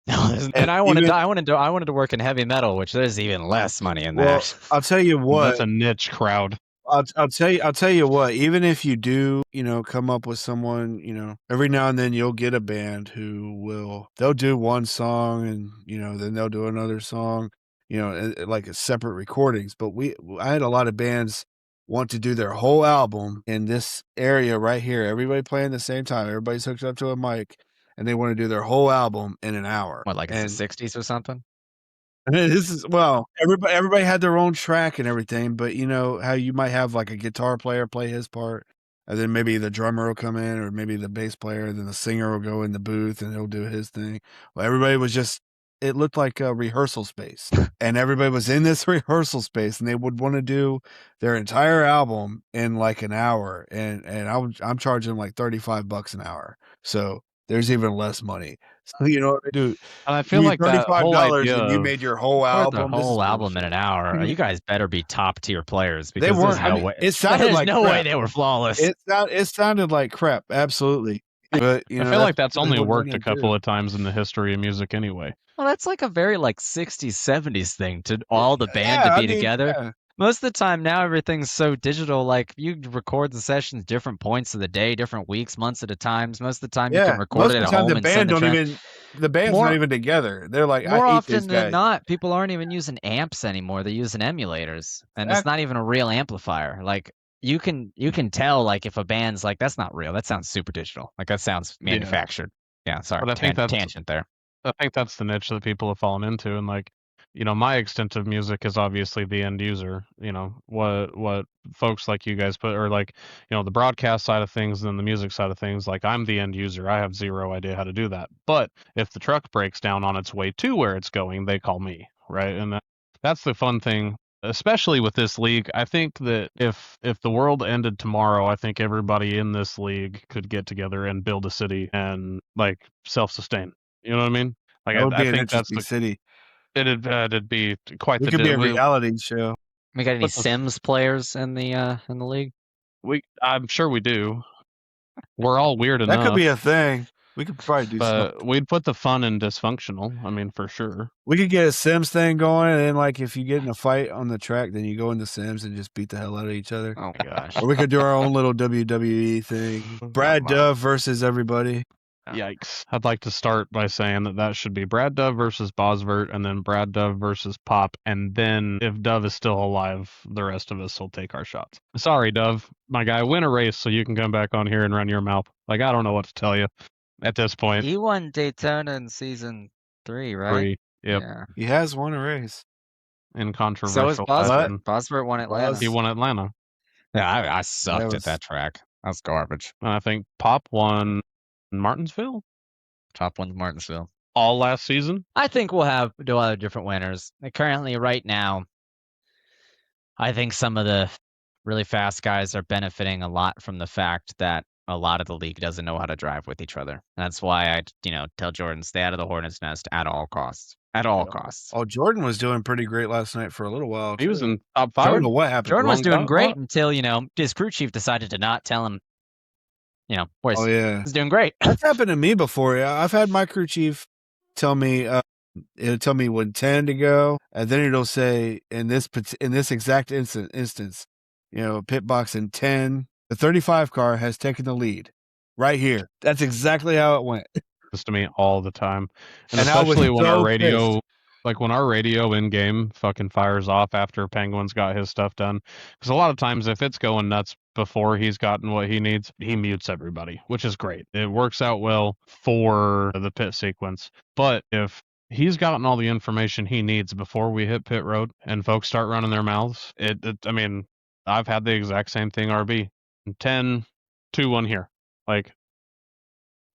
And I wanted to work in heavy metal, which there's even less money in that. I'll tell you what. That's a niche crowd. I'll tell you what, even if you do, you know, come up with someone, you know, every now and then you'll get a band they'll do one song, and, you know, then they'll do another song, you know, like separate recordings. But I had a lot of bands want to do their whole album in this area right here, everybody playing at the same time, everybody's hooked up to a mic, and they want to do their whole album in an hour. What, like it's the 60s or something? This is, everybody had their own track and everything, but you know how you might have like a guitar player play his part, and then maybe the drummer will come in, or maybe the bass player, then the singer will go in the booth and he'll do his thing. Well, everybody was it looked like a rehearsal space, and everybody was in this rehearsal space, and they would want to do their entire album in like an hour, and I'm charging like $35 an hour, so there's even less money. So, you know, dude, and I feel like that whole idea and you made your whole album. The whole album in an hour. You guys better be top tier players, because they weren't. There's no way. It sounded like no crap. way they were flawless. It sounded like crap. Absolutely. But you know, I feel like that's only worked a couple of times in the history of music anyway. Well, that's like a very like 60s, 70s thing to all the band to be together. Yeah. Most of the time now, everything's so digital. Like you record the sessions different points of the day, different weeks, months at a time. Most of the time, you can record it at home. The band the band's not even together. They're like, more often than not, people aren't even using amps anymore. They're using emulators, and it's not even a real amplifier. Like you can tell, like if a band's like, that's not real. That sounds super digital. Like that sounds manufactured. Yeah, sorry. But I think that's tangent there. I think that's the niche that people have fallen into, and like, you know, my extent of music is obviously the end user. You know, what folks like you guys put, or like, you know, the broadcast side of things and the music side of things. Like, I'm the end user. I have zero idea how to do that. But if the truck breaks down on its way to where it's going, they call me, right? And that's the fun thing, especially with this league. I think that if the world ended tomorrow, I think everybody in this league could get together and build a city and like self-sustain. You know what I mean? Like, I think that's the city. It'd be quite the. It could be a reality show. We got any Sims players in the league? I'm sure we do. We're all weird enough. That could be a thing. We could probably do something. We'd put the fun in dysfunctional. I mean, for sure. We could get a Sims thing going, and then like if you get in a fight on the track, then you go into Sims and just beat the hell out of each other. Oh my gosh. Or we could do our own little WWE thing. Brad Dove versus everybody. Yikes. I'd like to start by saying that should be Brad Dove versus Bosvert, and then Brad Dove versus Pop, and then if Dove is still alive, the rest of us will take our shots. Sorry, Dove. My guy, win a race so you can come back on here and run your mouth. Like, I don't know what to tell you at this point. He won Daytona in season 3, right? 3. Yep. Yeah. He has won a race. In So is controversial Bosworth. fashion. Bosworth won Atlanta. He won Atlanta. Yeah, I sucked was- at that track. That's garbage. And I think Pop won Martinsville Top one's Martinsville. all last season. I think we'll have do other different winners. Currently, right now, I think some of the really fast guys are benefiting a lot from the fact that a lot of the league doesn't know how to drive with each other. That's why I, tell Jordan, stay out of the hornet's nest at all costs. At all costs. Oh, Jordan was doing pretty great last night for a little while. He was too. in top I don't 5. know what happened. Jordan was Long doing time. great until, his crew chief decided to not tell him, where Oh yeah, he's doing great. that's happened to me before. Yeah, I've had my crew chief tell me it'll tell me when 10 to go, and then it'll say in this exact instance, pit box in 10, the 35 car has taken the lead right here. That's exactly how it went. This to me all the time, and And I was especially when so our radio, pissed. like when our radio in game fucking fires off after Penguin's got his stuff done. Because a lot of times, if it's going nuts before he's gotten what he needs, he mutes everybody, which is great. It works out well for the pit sequence. But if he's gotten all the information he needs before we hit pit road and folks start running their mouths, I mean, I've had the exact same thing. RB 10, 2-1 here,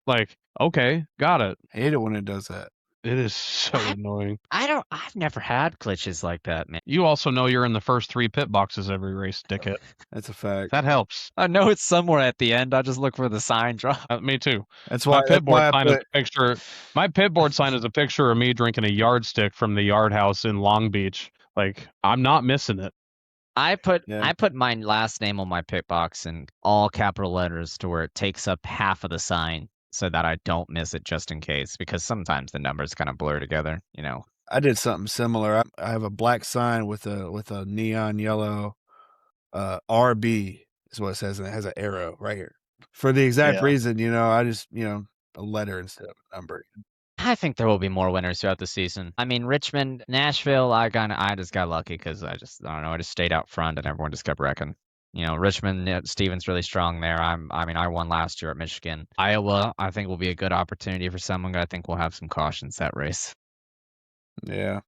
like, okay, got it. I hate it when it does that. It is so annoying. I've never had glitches like that, man. You also know you're in the first 3 pit boxes every race, dickhead. That's a fact. That helps. I know it's somewhere at the end. I just look for the sign drop. Me too. That's My why. pit board I sign is put, a picture. My pit board sign is a picture of me drinking a yardstick from the Yard House in Long Beach. Like, I'm not missing it. I put Yeah. my last name on my pit box in all capital letters to where it takes up half of the sign so that I don't miss it just in case, because sometimes the numbers kind of blur together, I did something similar. I have a black sign with a neon yellow RB is what it says, and it has an arrow right here for the exact reason. I just a letter instead of a number. I think there will be more winners throughout the season. I mean, Richmond, Nashville, I just got lucky because I just stayed out front and everyone just kept wrecking. Richmond, Steven's really strong there. I won last year at Michigan. Iowa, I think will be a good opportunity for someone. I think we'll have some cautions that race. Yeah.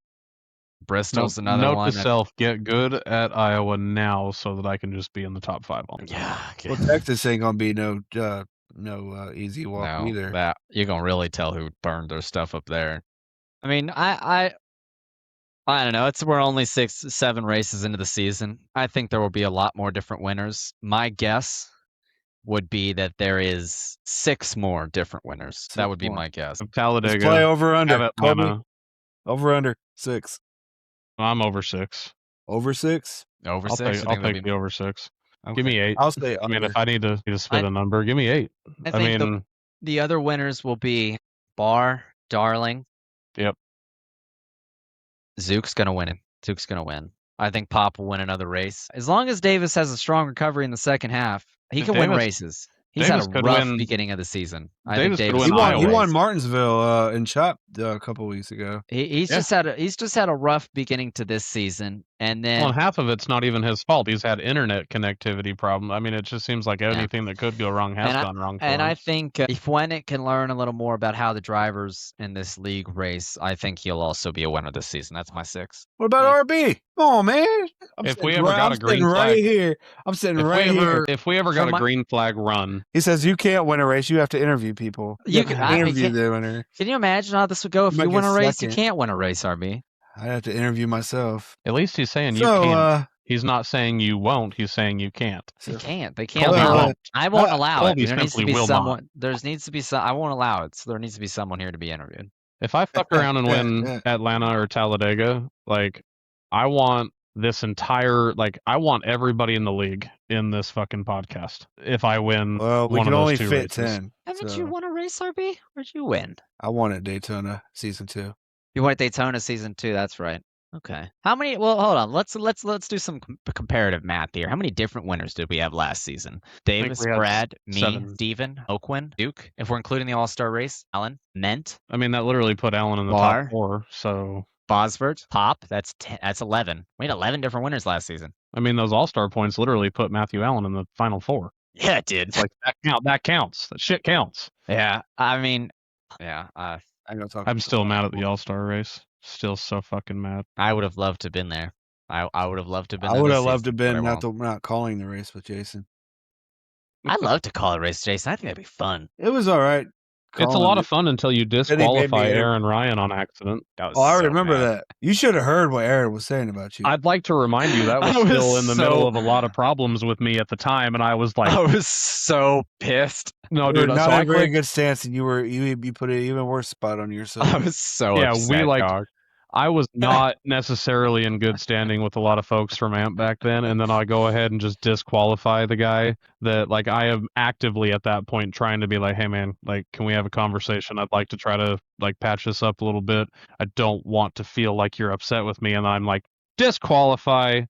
Bristol's another Note one. to self: get good at Iowa now so that I can just be in the top 5 all the time. Yeah. Well, Texas ain't gonna be no easy walk No, either. that you're gonna really tell who burned their stuff up there. I mean, I don't know. We're only 6-7 races into the season. I think there will be a lot more different winners. My guess would be that there is 6 more different winners. That would be more. my guess. Let's Talladega. play over under. have Kobe, Atlanta. over under 6. I'm over 6. Over 6. Over I'll 6. take, You I'll think there'll take be- the over 6. Okay. Give me 8. I'll say I mean, under. if I need to spit a number, give me 8. I I think mean, the other winners will be Barr, Darling. Yep. Zook's gonna win it. Zook's gonna win. I think Pop will win another race. As long as Davis has a strong recovery in the second half, he If can win Davis- races. He's Davis had a could rough win- beginning of the season. I Davis think could Davis win will he Iowa. won Martinsville in Chop a couple weeks ago. He's Yeah. just had a rough beginning to this season, and then well, and half of it's not even his fault. He's had internet connectivity problem. I mean, it just seems like anything that could go wrong has gone wrong. For and him. I think if Wennett can learn a little more about how the drivers in this league race, I think he'll also be a winner this season. That's my 6. What about RB? Come on, man. I'm If sitting we ever got a green right flag- here. I'm sitting right here. if we ever For got a my- green flag run, He says you can't win a race. You have to interview people. You have can- to I interview can't- the winner. Can you imagine how this would go if You you might win get a race? You second. can't win a race, RB. I have to interview myself. at least he's saying you So, can't. He's not saying you won't. He's saying you can't. They so can't. They can't Colby allow will. it. I won't allow it. Colby There needs to simply be will someone. There needs to be some. I won't allow it. So there needs to be someone here to be interviewed. If I fuck around and win Atlanta or Talladega, I want this entire I want everybody in the league in this fucking podcast. If I win, well, we one can of those only 2 fit races. 10. Haven't so you won a race, RB? Where'd you win? I won at Daytona season 2. You won at Daytona season 2. That's right. Okay. How many? Well, hold on. Let's do some comparative math here. How many different winners did we have last season? Davis, we had Brad, me, 7. Steven, Oakwin, Duke. If we're including the All-Star race, Alan, Ment, I mean, that literally put Allen in the Bar. top 4. So Bosford, Pop. That's 11. We had 11 different winners last season. I mean, those All-Star points literally put Matthew Allen in the final 4. Yeah, it did. It's like that counts. That shit counts. Yeah. I mean, yeah. I'm gonna talk. I'm still mad at the All-Star race. Still so fucking mad. I would have loved to have been there. I would have loved to have been I there. would this have loved to season, have but I been won't. not calling the race with Jason. I'd love to call a race, Jason. I think that'd be fun. It was all right. It's a lot of fun until you disqualify Aaron Ryan on accident. That was Oh, I so remember mad. that. You should have heard what Aaron was saying about you. I'd like to remind you that was I was still in the middle so- of a lot of problems with me at the time, and I was like, I was so pissed. "No, You dude." were not So in I a very clicked. good stance, and you put an even worse spot on yourself. I was so Yeah, upset, we like. dog. I was not necessarily in good standing with a lot of folks from AMP back then, and then I go ahead and just disqualify the guy that, like, I am actively at that point trying to be like, hey man, like, can we have a conversation? I'd like to try to, like, patch this up a little bit. I don't want to feel like you're upset with me, and I'm like, disqualify.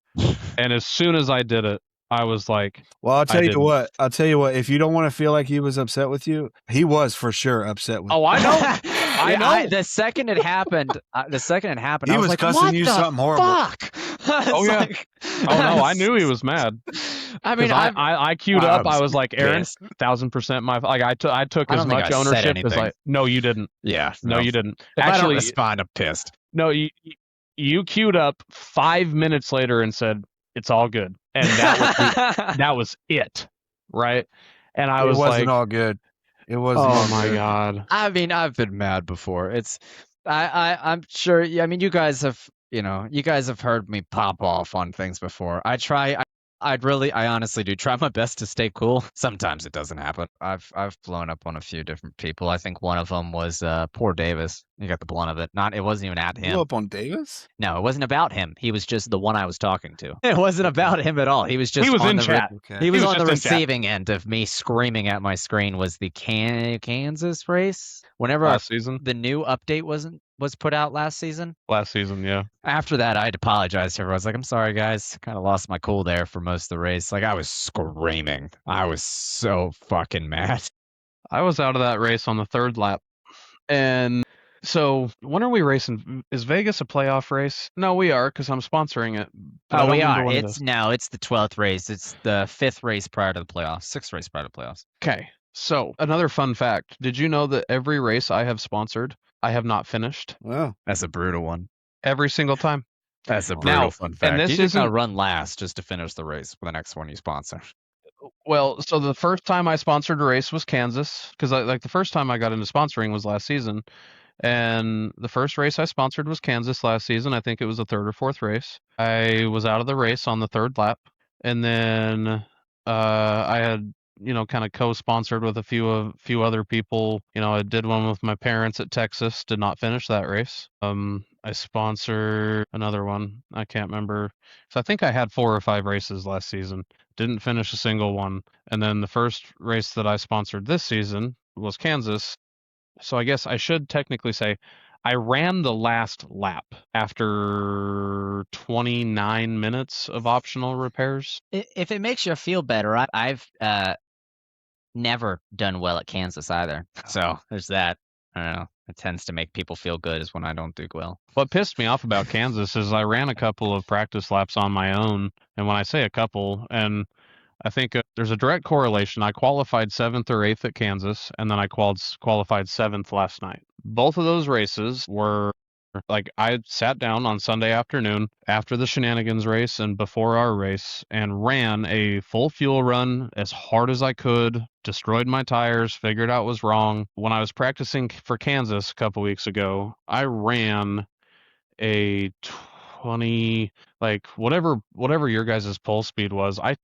And as soon as I did it, I was like, Well, I'll tell you didn't. what. I'll tell you what. If you don't want to feel like he was upset with you, he was for sure upset with. oh, I know. I know. The second it happened, He I was was like, cussing what you the something horrible. fuck? Oh, yeah. Like, Oh no, I knew he was mad. I mean, Because I queued I up. was I was like, Aaron, pissed. 1000% my. Like I took I as don't think much I said ownership as anything. I. No, you didn't. Yeah. No, you didn't. If I don't Actually, respond, I'm pissed. no, you queued up 5 minutes later and said it's all good, and that was it, right? And I was it wasn't like, all good. It wasn't. oh all my good. god. I mean, I've been mad before. I'm sure. I mean, you guys have heard me pop off on things before. I honestly do try my best to stay cool. Sometimes it doesn't happen. I've blown up on a few different people. I think one of them was poor Davis. You got the blunt of it. It wasn't even at You him. blew up on Davis? No, it wasn't about him. He was just the one I was talking to. It wasn't about him at all. He was just He was on in the chat. Okay. He was was on the just in chat. receiving end of me screaming at my screen. Was the Kansas race? Whenever Last season. the new update was put out last season. Last season, yeah. After that, I had to apologize to everyone. I was like, I'm sorry, guys. Kind of lost my cool there for most of the race. Like, I was screaming. I was so fucking mad. I was out of that race on the 3rd lap, and so when are we racing? Is Vegas a playoff race? No, we are because I'm sponsoring it. but I Oh, don't we remember are. when it It's is. it's the 12th race. It's the 5th race prior to the playoffs. 6th race prior to the playoffs. Okay. So another fun fact: did you know that every race I have sponsored, I have not finished Well, That's a brutal one. every single time? That's a Now, brutal fun fact. this You just gotta isn't- run last just to finish the race for the next one you sponsor. Well, so the first time I sponsored a race was Kansas, because like the first time I got into sponsoring was last season, and the first race I sponsored was Kansas last season. I think it was the 3rd or 4th race. I was out of the race on the 3rd lap, and then I had kind of co-sponsored with a few other people. I did one with my parents at Texas. Did not finish that race. I sponsored another one. I can't remember. So I think I had 4 or 5 races last season. Didn't finish a single one. And then the first race that I sponsored this season was Kansas. So I guess I should technically say I ran the last lap after 29 minutes of optional repairs. If it makes you feel better, I've never done well at Kansas either. So there's that. I don't know. It tends to make people feel good is when I don't do well. What pissed me off about Kansas is I ran a couple of practice laps on my own. And when I say a couple, and I think there's a direct correlation. I qualified 7th or 8th at Kansas, and then I qualified 7th last night. Both of those races were like I sat down on Sunday afternoon after the shenanigans race and before our race and ran a full fuel run as hard as I could, destroyed my tires, figured out what was wrong. When I was practicing for Kansas a couple weeks ago, I ran a 20, like whatever your guys' pole speed was. I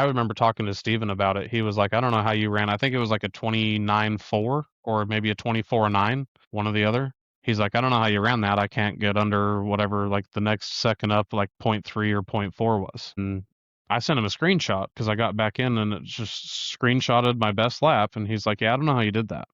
remember talking to Steven about it. He was like, I don't know how you ran. I think it was like a 29.4 or maybe a 24.9, one or the other. He's like, I don't know how you ran that. I can't get under whatever, like the next second up, like 0.3 or 0.4 was. And I sent him a screenshot because I got back in and it just screenshotted my best lap. And he's like, yeah, I don't know how you did that.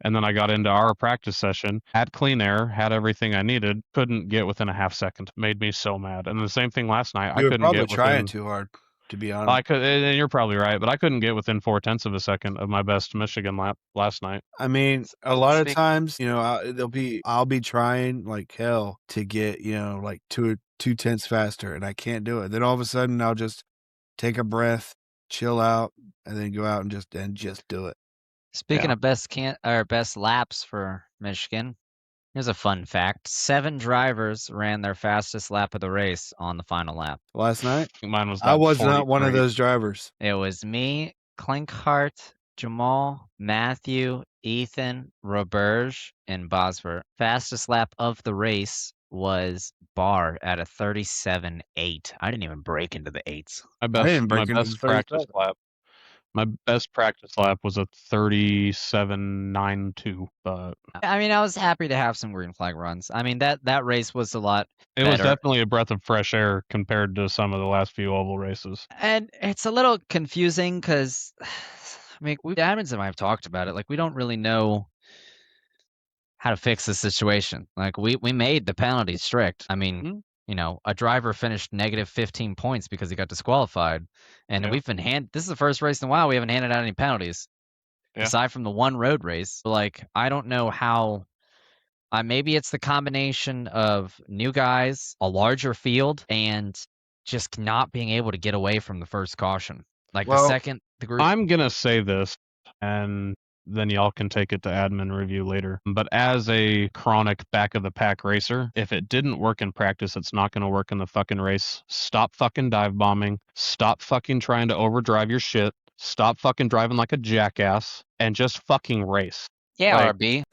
And then I got into our practice session, had clean air, had everything I needed, couldn't get within a half second. Made me so mad. And the same thing last night. I You were couldn't probably get trying within. too hard, to be honest. I could, and you're probably right, but I couldn't get within 0.4 of a second of my best Michigan lap last night. I mean, a lot of Speak- times, I'll be trying like hell to get, like 2/10 faster, and I can't do it. Then all of a sudden, I'll just take a breath, chill out, and then go out and just do it. Speaking Yeah. of best laps for Michigan, here's a fun fact: 7 drivers ran their fastest lap of the race on the final lap. Last night, Mine was I that was not one of 43. those drivers. It was me, Klinkhart, Jamal, Matthew, Ethan, Roberge, and Bosworth. Fastest lap of the race was Barr at a 37.8. I didn't even break into the 8s. My didn't break into best the practice 37. lap. My best practice lap was a 37.92, but I mean, I was happy to have some green flag runs. I mean, that race was a lot it was better. definitely a breath of fresh air compared to some of the last few oval races. And it's a little confusing because, I mean, Admins and I have talked about it. Like, we don't really know how to fix the situation. Like, we made the penalty strict. I mean, a driver finished negative 15 points because he got disqualified. And Yeah. we've been this is the first race in a while we haven't handed out any penalties. Yeah. Aside from the one road race. Like, I don't know how. Maybe it's the combination of new guys, a larger field, and just not being able to get away from the first caution. Like Well, the group. I'm going to say this, and then y'all can take it to admin review later. But as a chronic back of the pack racer, if it didn't work in practice, it's not going to work in the fucking race. Stop fucking dive bombing. Stop fucking trying to overdrive your shit. Stop fucking driving like a jackass and just fucking race. Yeah, like- RB.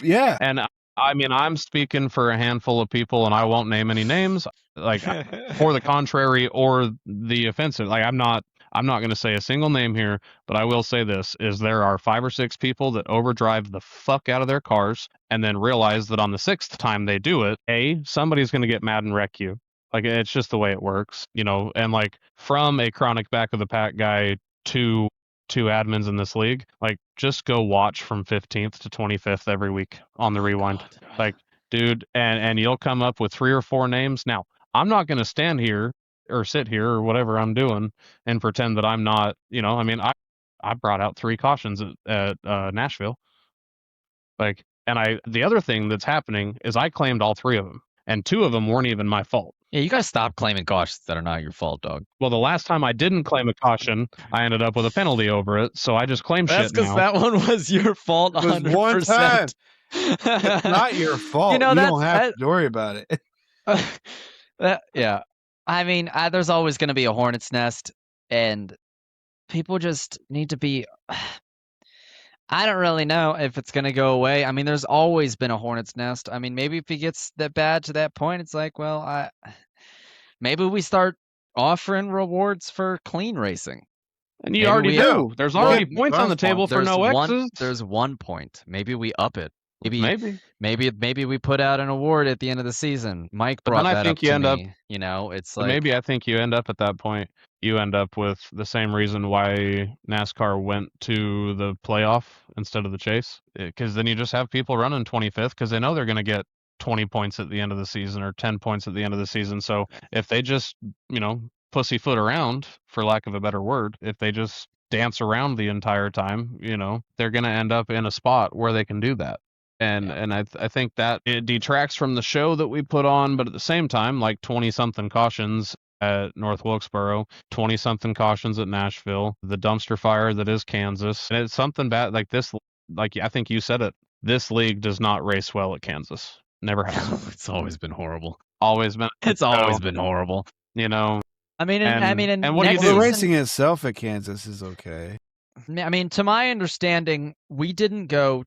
Yeah. And I mean, I'm speaking for a handful of people, and I won't name any names, like for the contrary or the offensive. Like, I'm not going to say a single name here, but I will say this: is there are 5 or 6 people that overdrive the fuck out of their cars, and then realize that on the 6th time they do it, somebody's going to get mad and wreck you. Like, it's just the way it works, And like, from a chronic back of the pack guy to admins in this league, like, just go watch from 15th to 25th every week on the rewind. Like, dude, and you'll come up with 3 or 4 names. Now, I'm not going to stand here or sit here or whatever I'm doing and pretend that I'm not, I mean, I brought out 3 cautions at Nashville. Like, and the other thing that's happening is I claimed all 3 of them, and 2 of them weren't even my fault. Yeah, you gotta stop claiming cautions that are not your fault, dog. Well, the last time I didn't claim a caution, I ended up with a penalty over it, so I just claim That's shit because now. that one was your fault. It was 100%. one time. It's not your fault. You don't have to worry about it. Yeah. I mean, there's always going to be a hornet's nest, and people just need to be. I don't really know if it's going to go away. I mean, there's always been a hornet's nest. I mean, maybe if he gets that bad to that point, it's like, well, maybe we start offering rewards for clean racing. And you Maybe already we- do. There's already Yeah, points on the table for no X's. There's 1 point. Maybe we up it. Maybe. We put out an award at the end of the season. Mike But brought then I that think up you to end up- me. It's But like maybe I think you end up at that point. You end up with the same reason why NASCAR went to the playoff instead of the chase. Because then you just have people running 25th because they know they're going to get 20 points at the end of the season or 10 points at the end of the season. So if they just, pussyfoot around, for lack of a better word, if they just dance around the entire time, they're going to end up in a spot where they can do that. And I think that it detracts from the show that we put on, but at the same time, like 20-something cautions at North Wilkesboro, 20-something cautions at Nashville, the dumpster fire that is Kansas, and it's something bad like this. Like, I think you said it. This league does not race well at Kansas. Never has. it's always been horrible. Always been. It's always So, been horrible. I mean, and what do you next do? The season- racing itself at Kansas is okay. I mean, to my understanding, we didn't go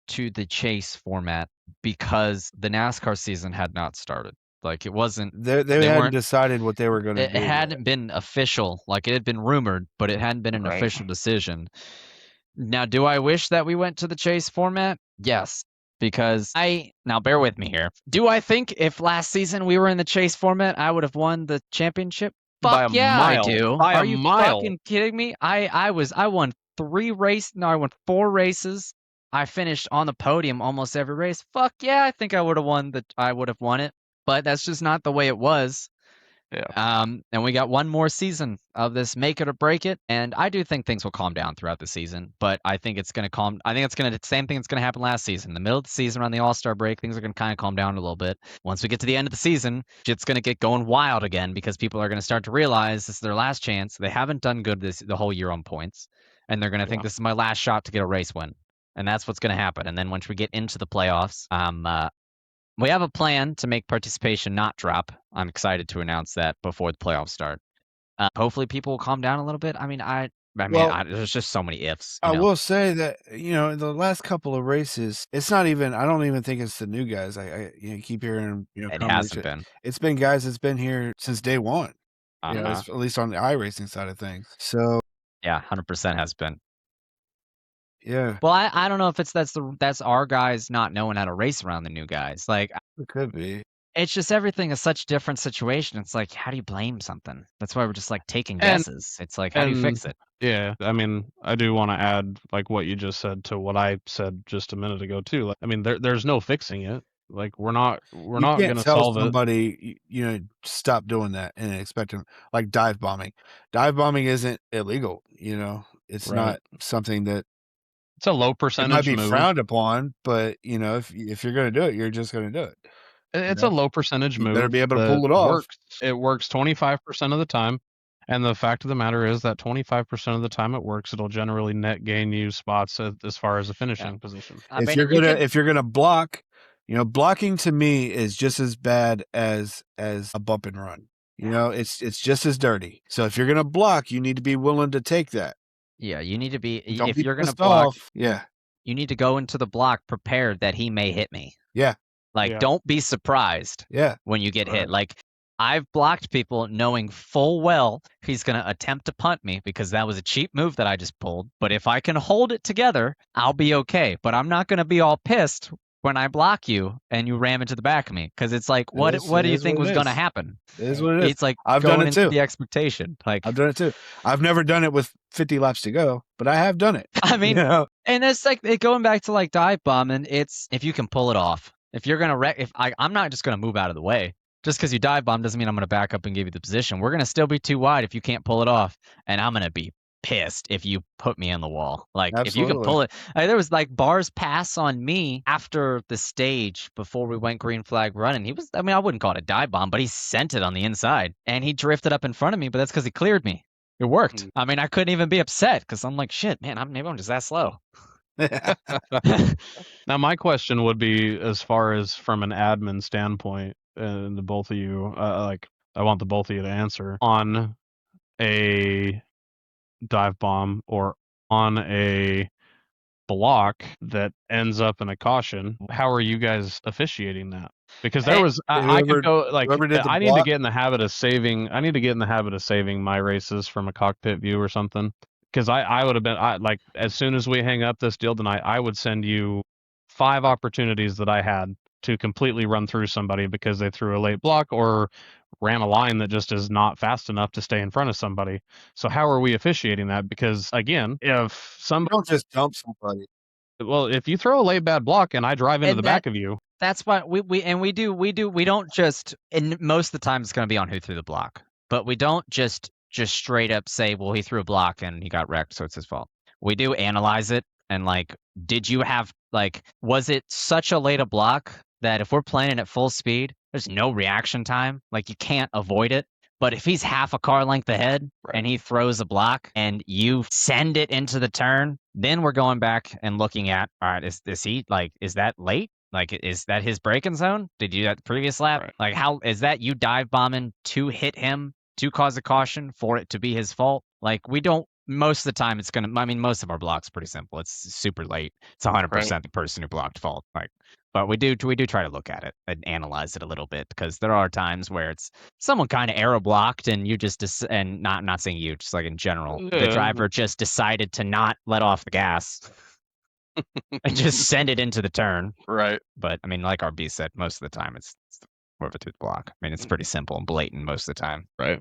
to the chase format because the NASCAR season had not started. Like, it wasn't. They They hadn't weren't- decided what they were going to It do. hadn't been official. Like, it had been rumored, but it hadn't been an Right. official decision. Now, do I wish that we went to the chase format? Yes. Because now bear with me here. Do I think if last season we were in the chase format, I would have won the championship? By Fuck a yeah, mile. I do. By Are a you mile. fucking kidding me? I won 4 races. I finished on the podium almost every race. Fuck yeah, I think I would have won it. But that's just not the way it was. Yeah. And we got one more season of this make it or break it, and I do think things will calm down throughout the season. But I think it's gonna the same thing that's gonna happen last season. In the middle of the season, around the All-Star break, things are gonna kind of calm down a little bit. Once we get to the end of the season, shit's gonna get going wild again because people are gonna start to realize this is their last chance. They haven't done good the whole year on points, and they're gonna think this is my last shot to get a race win, and that's what's gonna happen. And then once we get into the playoffs, we have a plan to make participation not drop. I'm excited to announce that before the playoffs start. Hopefully, people will calm down a little bit. I mean, there's just so many ifs. I will say that in the last couple of races, it's not even. I don't even think it's the new guys. I keep hearing it hasn't been. It's been guys that's been here since day one. Uh-huh. At least on the iRacing side of things. So yeah, 100% has been. Yeah. Well, I don't know if that's our guys not knowing how to race around the new guys. Like, it could be. It's just everything is such a different situation. It's like, how do you blame something? That's why we're just like taking guesses. It's like, how do you fix it? Yeah, I mean, I do want to add like what you just said to what I said just a minute ago too. Like, I mean, there's no fixing it. Like we're not going to solve somebody, stop doing that and expect them, like dive bombing. Dive bombing isn't illegal. It's not something that it's a low percentage. It might be move. frowned upon, but if you're going to do it, you're just going to do it. It's a low percentage move. You better be able to pull it off. It works 25% of the time. And the fact of the matter is that 25% of the time it works, it'll generally net gain you spots as far as a finishing position. If you're gonna block, blocking to me is just as bad as a bump and run. It's just as dirty. So if you're gonna block, you need to be willing to take that. Yeah, you need to be. Don't if be you're gonna pissed block, off. Yeah, you need to go into the block prepared that he may hit me. Yeah. Like, don't be surprised. Yeah. When you get hit. Like, I've blocked people knowing full well he's going to attempt to punt me because that was a cheap move that I just pulled. But if I can hold it together, I'll be okay. But I'm not going to be all pissed when I block you and you ram into the back of me because it's like, what do you think was going to happen? It is what it is. It's like I've going done it into too. the expectation. Like I've done it too. I've never done it with 50 laps to go, but I have done it. I mean, and it's like going back to like dive bombing. It's if you can pull it off. If you're gonna I'm not just gonna move out of the way. Just because you dive bomb doesn't mean I'm gonna back up and give you the position. We're gonna still be too wide if you can't pull it off, and I'm gonna be pissed if you put me in the wall. Like if you can pull it. There was like bars pass on me after the stage before we went green flag running. I wouldn't call it a dive bomb, but he sent it on the inside and he drifted up in front of me. But that's because he cleared me. It worked. I mean, I couldn't even be upset because I'm like, shit, man. Maybe I'm just that slow. Now, my question would be, as far as from an admin standpoint, and the both of you, I want the both of you to answer on a dive bomb or on a block that ends up in a caution. How are you guys officiating that? Because I could go like I need to get in the habit of saving. I need to get in the habit of saving my races from a cockpit view or something. Because I would have been like, as soon as we hang up this deal tonight, I would send you 5 opportunities that I had to completely run through somebody because they threw a late block or ran a line that just is not fast enough to stay in front of somebody. So how are we officiating that? Because again, if somebody don't just dump somebody. Well, if you throw a late bad block and I drive into the back of you, that's why we don't just, and most of the time it's going to be on who threw the block, but we don't just straight up say, well, he threw a block and he got wrecked, so it's his fault. We do analyze it and like, was it such a late a block that if we're playing at full speed, there's no reaction time, like you can't avoid it. But if he's half a car length ahead and he throws a block and you send it into the turn, then we're going back and looking at, all right, is that late? Like, is that his braking zone? Did you do that the previous lap? Right. Like, how is that you dive bombing to hit him to cause a caution for it to be his fault? Like, we don't, most of the time it's most of our blocks pretty simple. It's super late. It's 100% the person who blocked fault. Like, but we do try to look at it and analyze it a little bit because there are times where it's someone kind of arrow blocked and you just and not saying you, just like in general, the driver just decided to not let off the gas and just send it into the turn. Right. But I mean, like RB said, most of the time it's more of a through the block. I mean, it's pretty simple and blatant most of the time. Right.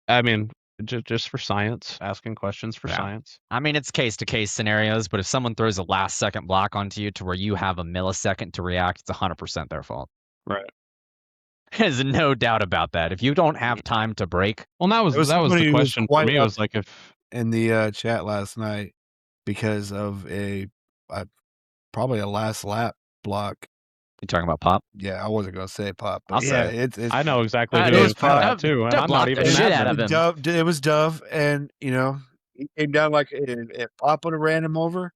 I mean, just for science, asking questions for science. I mean, it's case-to-case scenarios, but if someone throws a last-second block onto you to where you have a millisecond to react, it's 100% their fault. Right. There's no doubt about that. If you don't have time to break, Well, that was the question for me. Was like if in the chat last night because of probably a last lap block. you talking about Pop? Yeah, I wasn't gonna say Pop, but I'll say it's I know exactly it who was was mad Pop. at too, and Dove I'm not blocked even the shit mad out at of him. him. It was Dove, and he came down like if Pop would have ran him over,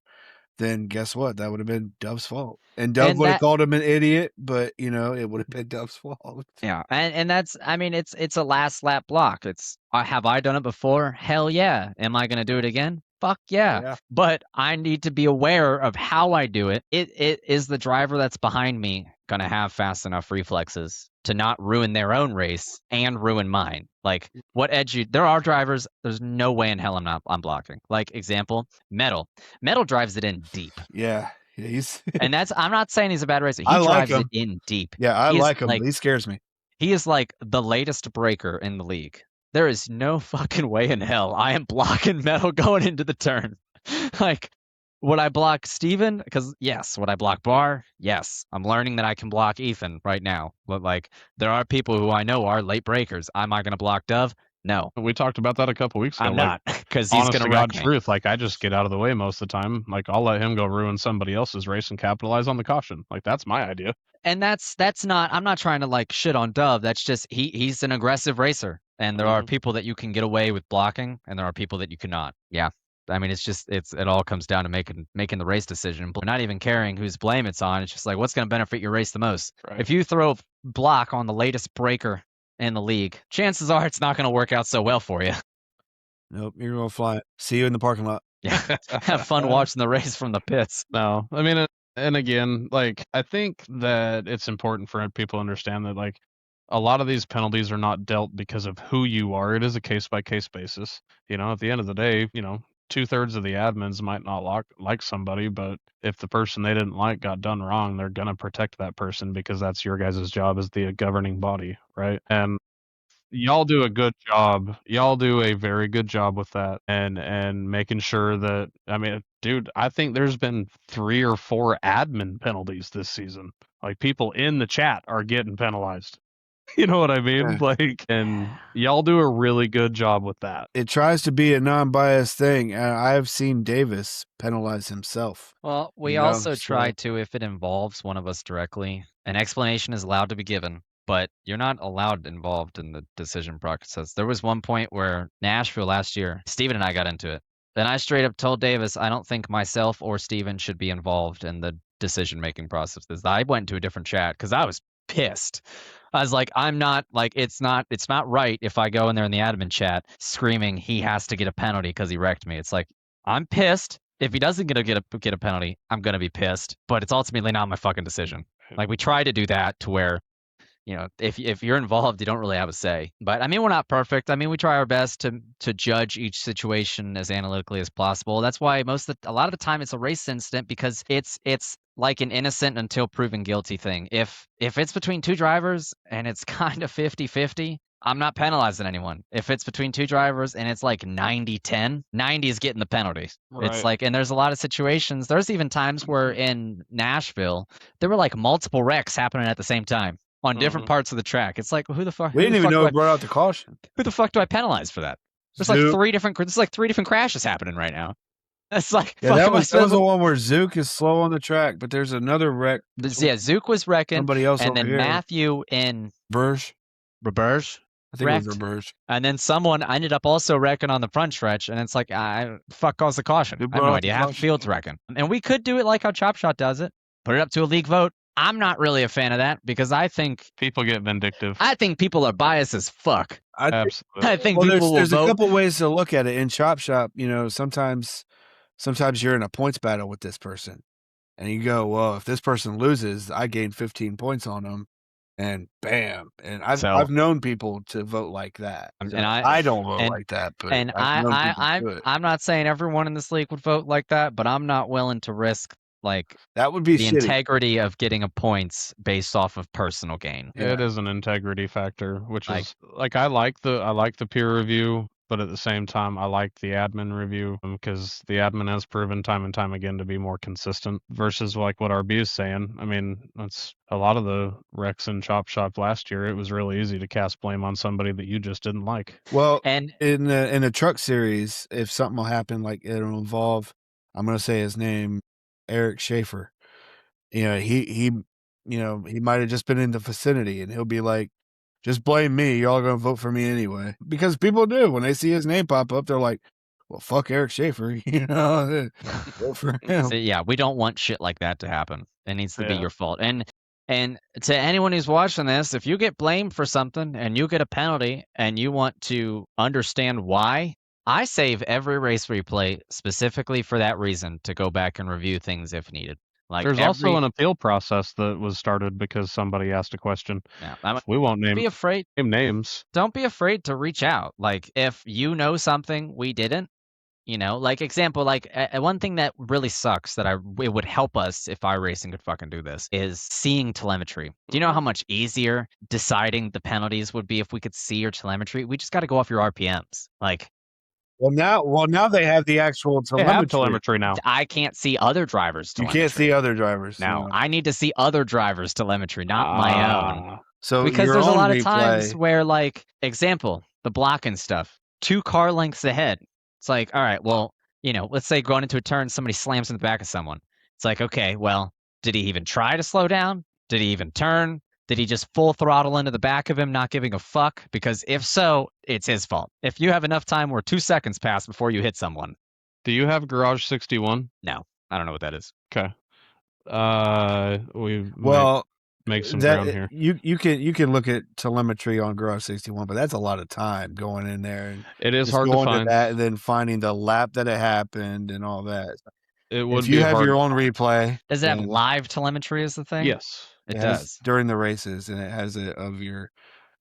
then guess what? That would have been Dove's fault, and Dove And would have that- called him an idiot, but it would have been Dove's fault. Yeah, and that's, I mean, it's a last lap block. Have I done it before? Hell yeah. Am I gonna do it again? Fuck yeah. Yeah. But I need to be aware of how I do it. It is the driver that's behind me gonna have fast enough reflexes to not ruin their own race and ruin mine. Like what edge there are drivers, there's no way in hell I'm blocking. Like example, Metal. Metal drives it in deep. Yeah, he's And I'm not saying he's a bad racer. He I like drives it him. in deep. Yeah, I He is like him. like- But he scares me. He is like the latest breaker in the league. There is no fucking way in hell I am blocking Metal going into the turn. Like, would I block Steven? Because yes. Would I block Bar? Yes. I'm learning that I can block Ethan right now. But like, there are people who I know are late breakers. Am I going to block Dove? No, We talked about that a couple weeks ago. I'm like, not. Because he's honest going to to God wreck me. truth, like I just get out of the way most of the time. Like I'll let him go ruin somebody else's race and capitalize on the caution. Like that's my idea. And that's not, I'm not trying to like shit on Dove. That's just he's an aggressive racer, and there are people that you can get away with blocking, and there are people that you cannot. Yeah, I mean, it all comes down to making the race decision, but not even caring whose blame it's on. It's just like what's going to benefit your race the most. Right. If you throw block on the latest breaker in the league, chances are it's not going to work out so well for you. Nope, you're gonna fly. See you in the parking lot. Yeah, have fun watching the race from the pits. No, I mean, and again, like I think that it's important for people to understand that like a lot of these penalties are not dealt because of who you are. It is a case by case basis. At the end of the day, 2/3 of the admins might not like somebody, but if the person they didn't like got done wrong, they're gonna protect that person because that's your guys' job as the governing body, right? And y'all do a good job. Y'all do a very good job with that and making sure that, I mean, dude, I think there's been 3 or 4 admin penalties this season. Like people in the chat are getting penalized. You know what I mean? Yeah. Like, and y'all do a really good job with that. It tries to be a non-biased thing, and I've seen Davis penalize himself. Well, we You know, also so- try to, if it involves one of us directly, an explanation is allowed to be given, but you're not allowed involved in the decision process. There was one point where Nashville last year, Steven and I got into it. Then I straight up told Davis, I don't think myself or Steven should be involved in the decision-making processes. I went to a different chat because I was pissed. I was like, I'm not like it's not right if I go in there in the admin chat screaming he has to get a penalty because he wrecked me. It's like I'm pissed. If he doesn't get a penalty, I'm gonna be pissed. But it's ultimately not my fucking decision. Like we try to do that to where, if you're involved, you don't really have a say. But I mean, we're not perfect. I mean, we try our best to judge each situation as analytically as possible. That's why a lot of the time it's a race incident because it's like an innocent until proven guilty thing. If it's between two drivers and it's kind of 50-50, I'm not penalizing anyone. If it's between two drivers and it's like 90-10, 90 is getting the penalty. It's Right. like, and there's a lot of situations. There's even times where in Nashville, there were like multiple wrecks happening at the same time on different parts of the track. It's like, well, who the fuck? We didn't even know it brought out the caution. Who the fuck do I penalize for that? There's Zook. there's like three different crashes happening right now. It's like, Yeah, fuck, that am I was the supposed to- one where Zook is slow on the track, but there's another wreck. Yeah, Zook was wrecking, Somebody else and over then here. Matthew in Verge. Roberge. I think it Wrecked. was Roberge. And then someone ended up also wrecking on the front stretch, and it's like, fuck caused the caution. Who I have brought no out the idea. Half the caution? field's wrecking. And we could do it like how Chop Shot does it. Put it up to a league vote. I'm not really a fan of that because I think People get vindictive. people are biased as fuck. Absolutely. I think Well, people will there's a vote. couple ways to look at it. In Chop Shop, sometimes you're in a points battle with this person, and you go, well, if this person loses, I gain 15 points on them, and bam. And I've known people to vote like that. And So I- I don't vote and- like that, but And I've known people do it. I'm not saying everyone in this league would vote like that, but I'm not willing to risk like That would be the shitty. integrity of getting a points based off of personal gain. Yeah. It is an integrity factor, which Like- is like I like the peer review but at the same time, I like the admin review because the admin has proven time and time again to be more consistent versus like what RB is saying. I mean, that's a lot of the wrecks in Chop Shop last year. It was really easy to cast blame on somebody that you just didn't like. Well, And in the truck series, if something will happen, like it'll involve, I'm gonna say his name, Eric Schaefer. You know, he might have just been in the vicinity, and he'll be like, "Just blame me. Y'all gonna vote for me anyway." Because people do when they see his name pop up, they're like, "Well, fuck Eric Schaefer," vote for him. So, yeah, we don't want shit like that to happen. It needs to be Yeah. your fault. And to anyone who's watching this, if you get blamed for something and you get a penalty and you want to understand why, I save every race replay specifically for that reason to go back and review things if needed. Like There's also an appeal process that was started because somebody asked a question. Yeah, We won't be afraid. name names. Don't be afraid to reach out. Like if you know something we didn't, like example, like one thing that really sucks that it would help us if iRacing could fucking do this is seeing telemetry. Do you know how much easier deciding the penalties would be if we could see your telemetry? We just got to go off your RPMs. Like, Well, now they have the actual They telemetry. have telemetry now. I can't see other drivers' You telemetry. can't see other drivers. No, I need to see other drivers' telemetry, not my own. So Because your there's a own lot of replay, times where, like, example, the blocking stuff, 2 car lengths ahead. It's like, all right, well, let's say going into a turn, somebody slams in the back of someone. It's like, okay, well, did he even try to slow down? Did he even turn? Did he just full throttle into the back of him, not giving a fuck? Because if so, it's his fault. If you have enough time where 2 seconds pass before you hit someone. Do you have Garage 61? No, I don't know what that is. Okay. We well, make some that ground here. you can look at telemetry on Garage 61, but that's a lot of time going in there and It is just hard to going find. that and then finding the lap that it happened and all that. It would If you be have hard. your own replay, Does it have then live telemetry as the thing? Yes. It has does. during the races, and it has it of your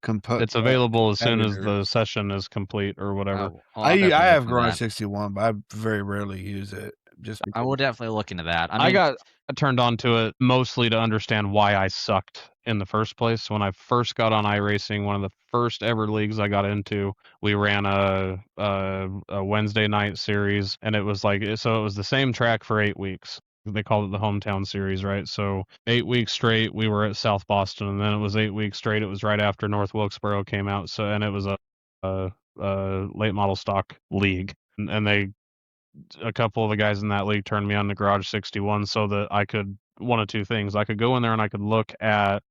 It's available as soon as the competitors. session is complete or whatever. Oh, well, I I'll definitely have look into Garage that. 61, but I very rarely use it. Just I will definitely look into that. I I mean, got turned on to it mostly to understand why I sucked in the first place. When I first got on iRacing, one of the first ever leagues I got into, we ran a Wednesday night series, and it was like, so it was the same track for 8 weeks. They called it the hometown series, right? So 8 weeks straight, we were at South Boston, and then it was 8 weeks straight. It was right after North Wilkesboro came out, so and it was a late model stock league, and a couple of the guys in that league turned me on to Garage 61 so that I could one of two things. I could go in there and I could look at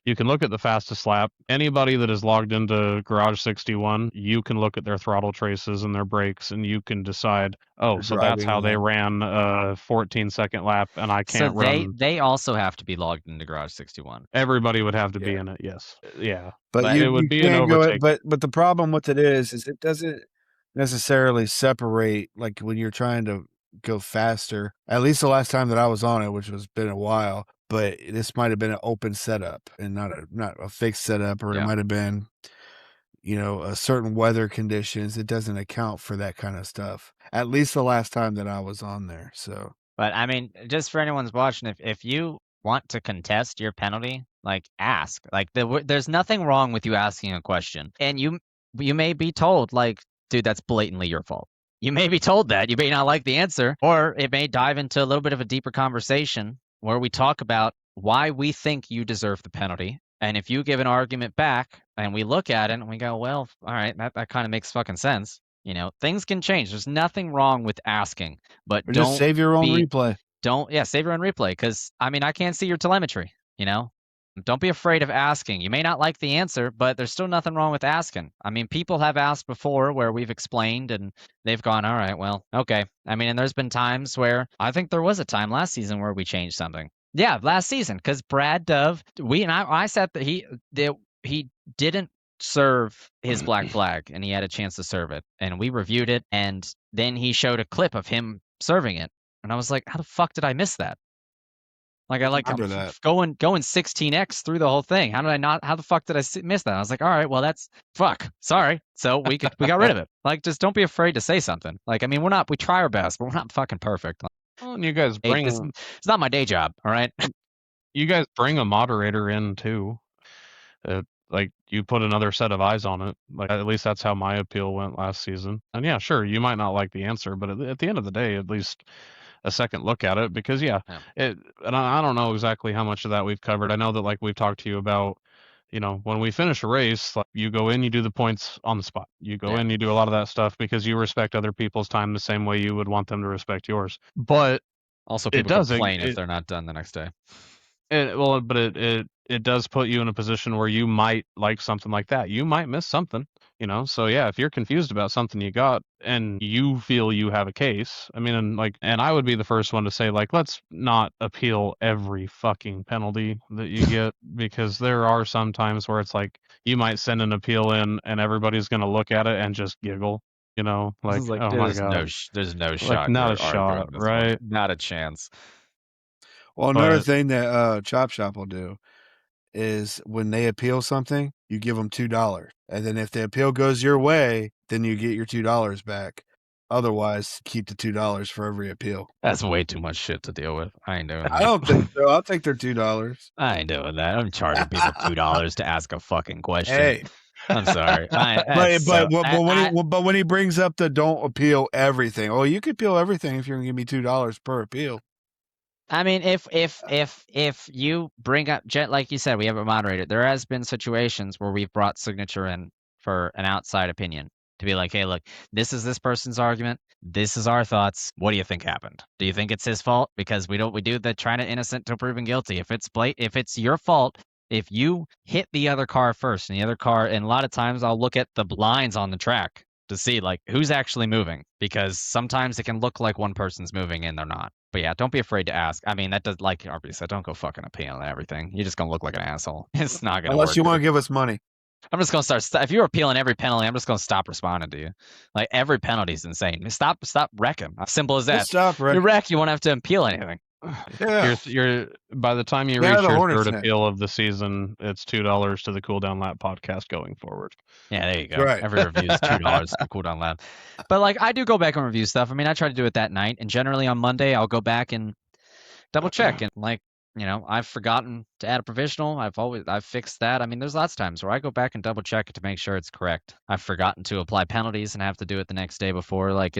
you can look at the fastest lap. Anybody that is logged into Garage 61, you can look at their throttle traces and their brakes, and you can decide, oh, so that's how they ran a 14-second lap, and I can't run. They also have to be logged into Garage 61. Everybody would have to be in it, yes. Yeah. But it would be an overtake. But the problem with it is it doesn't necessarily separate, like when you're trying to go faster. At least the last time that I was on it, which was been a while, but this might have been an open setup and not a fixed setup, or it might have been, a certain weather conditions. It doesn't account for that kind of stuff. At least the last time that I was on there. So, But I mean, just for anyone's watching, if you want to contest your penalty, like ask. Like there's nothing wrong with you asking a question, and you may be told, like, dude, that's blatantly your fault. You may be told that. You may not like the answer, or it may dive into a little bit of a deeper conversation where we talk about why we think you deserve the penalty. And if you give an argument back and we look at it and we go, well, all right, that kind of makes fucking sense. Things can change. There's nothing wrong with asking, but or don't just save your own replay. Save your own replay. Because I mean, I can't see your telemetry, Don't be afraid of asking. You may not like the answer, but there's still nothing wrong with asking. I mean, people have asked before where we've explained and they've gone, all right, well, okay. I mean, and there's been times where I think there was a time last season where we changed something. Yeah, last season, because Brad Dove, I said that he didn't serve his black flag and he had a chance to serve it. And we reviewed it, and then he showed a clip of him serving it. And I was like, how the fuck did I miss that? Like I'm going 16x through the whole thing. How the fuck did I miss that? I was like, all right, well, that's fuck. Sorry. So we got rid of it. Like, just don't be afraid to say something. Like, I mean, we try our best, but we're not fucking perfect. Well, and you guys bring it's not my day job. All right. You guys bring a moderator in too. Like you put another set of eyes on it. Like, at least that's how my appeal went last season. And yeah, sure, you might not like the answer, but at the end of the day, at least a second look at it, because and I don't know exactly how much of that we've covered. I know that like we've talked to you about, when we finish a race, like you go in, you do the points on the spot. You go in, you do a lot of that stuff because you respect other people's time the same way you would want them to respect yours. But Also, it people does complain if they're not done the next day. it does put you in a position where you might like something like that. You might miss something, So yeah, if you're confused about something you got and you feel you have a case, I mean, and I would be the first one to say, like, let's not appeal every fucking penalty that you get, because there are some times where it's like you might send an appeal in and everybody's gonna look at it and just giggle, like, Like, oh my god, there's no like, shot. not you're a shot, arguing this one. right? Not a chance. Well, another But thing that Chop Shop will do is when they appeal something, you give them $2, and then if the appeal goes your way, then you get your $2 back. Otherwise, keep the $2 for every appeal. That's way too much shit to deal with. I ain't doing that. I don't think so. I'll take their $2. I ain't doing that. I'm charging people $2 to ask a fucking question. Hey, I'm sorry. but when he brings up the don't appeal everything, you could appeal everything if you're gonna give me $2 per appeal. I mean, if you bring up, like you said, we have a moderator. There has been situations where we've brought signature in for an outside opinion to be like, hey, look, this is this person's argument. This is our thoughts. What do you think happened? Do you think it's his fault? Because we do the trying to innocent till proven guilty. If it's your fault, if you hit the other car first and the other car, and a lot of times I'll look at the lines on the track to see like who's actually moving, because sometimes it can look like one person's moving and they're not. But yeah, don't be afraid to ask. I mean, that does, like RB said, don't go fucking appealing everything. You're just gonna look like an asshole. It's not gonna work. Unless you want to give us money. I'm just gonna start. If you're appealing every penalty, I'm just gonna stop responding to you. Like every penalty is insane. Stop wrecking. Simple as that. Just stop, Rick. You wreck, you won't have to appeal anything. Yeah. You're by the time you Get out reach of the your Hornets third net. appeal of the season, it's $2 to the Cool Down Lap podcast going forward. Yeah, there you go. Right. Every review is $2 to Cool Down Lab. But like, I do go back and review stuff. I mean, I try to do it that night, and generally on Monday I'll go back and double check. And like, I've forgotten to add a provisional. I've fixed that. I mean, there's lots of times where I go back and double check it to make sure it's correct. I've forgotten to apply penalties and have to do it the next day before. Like,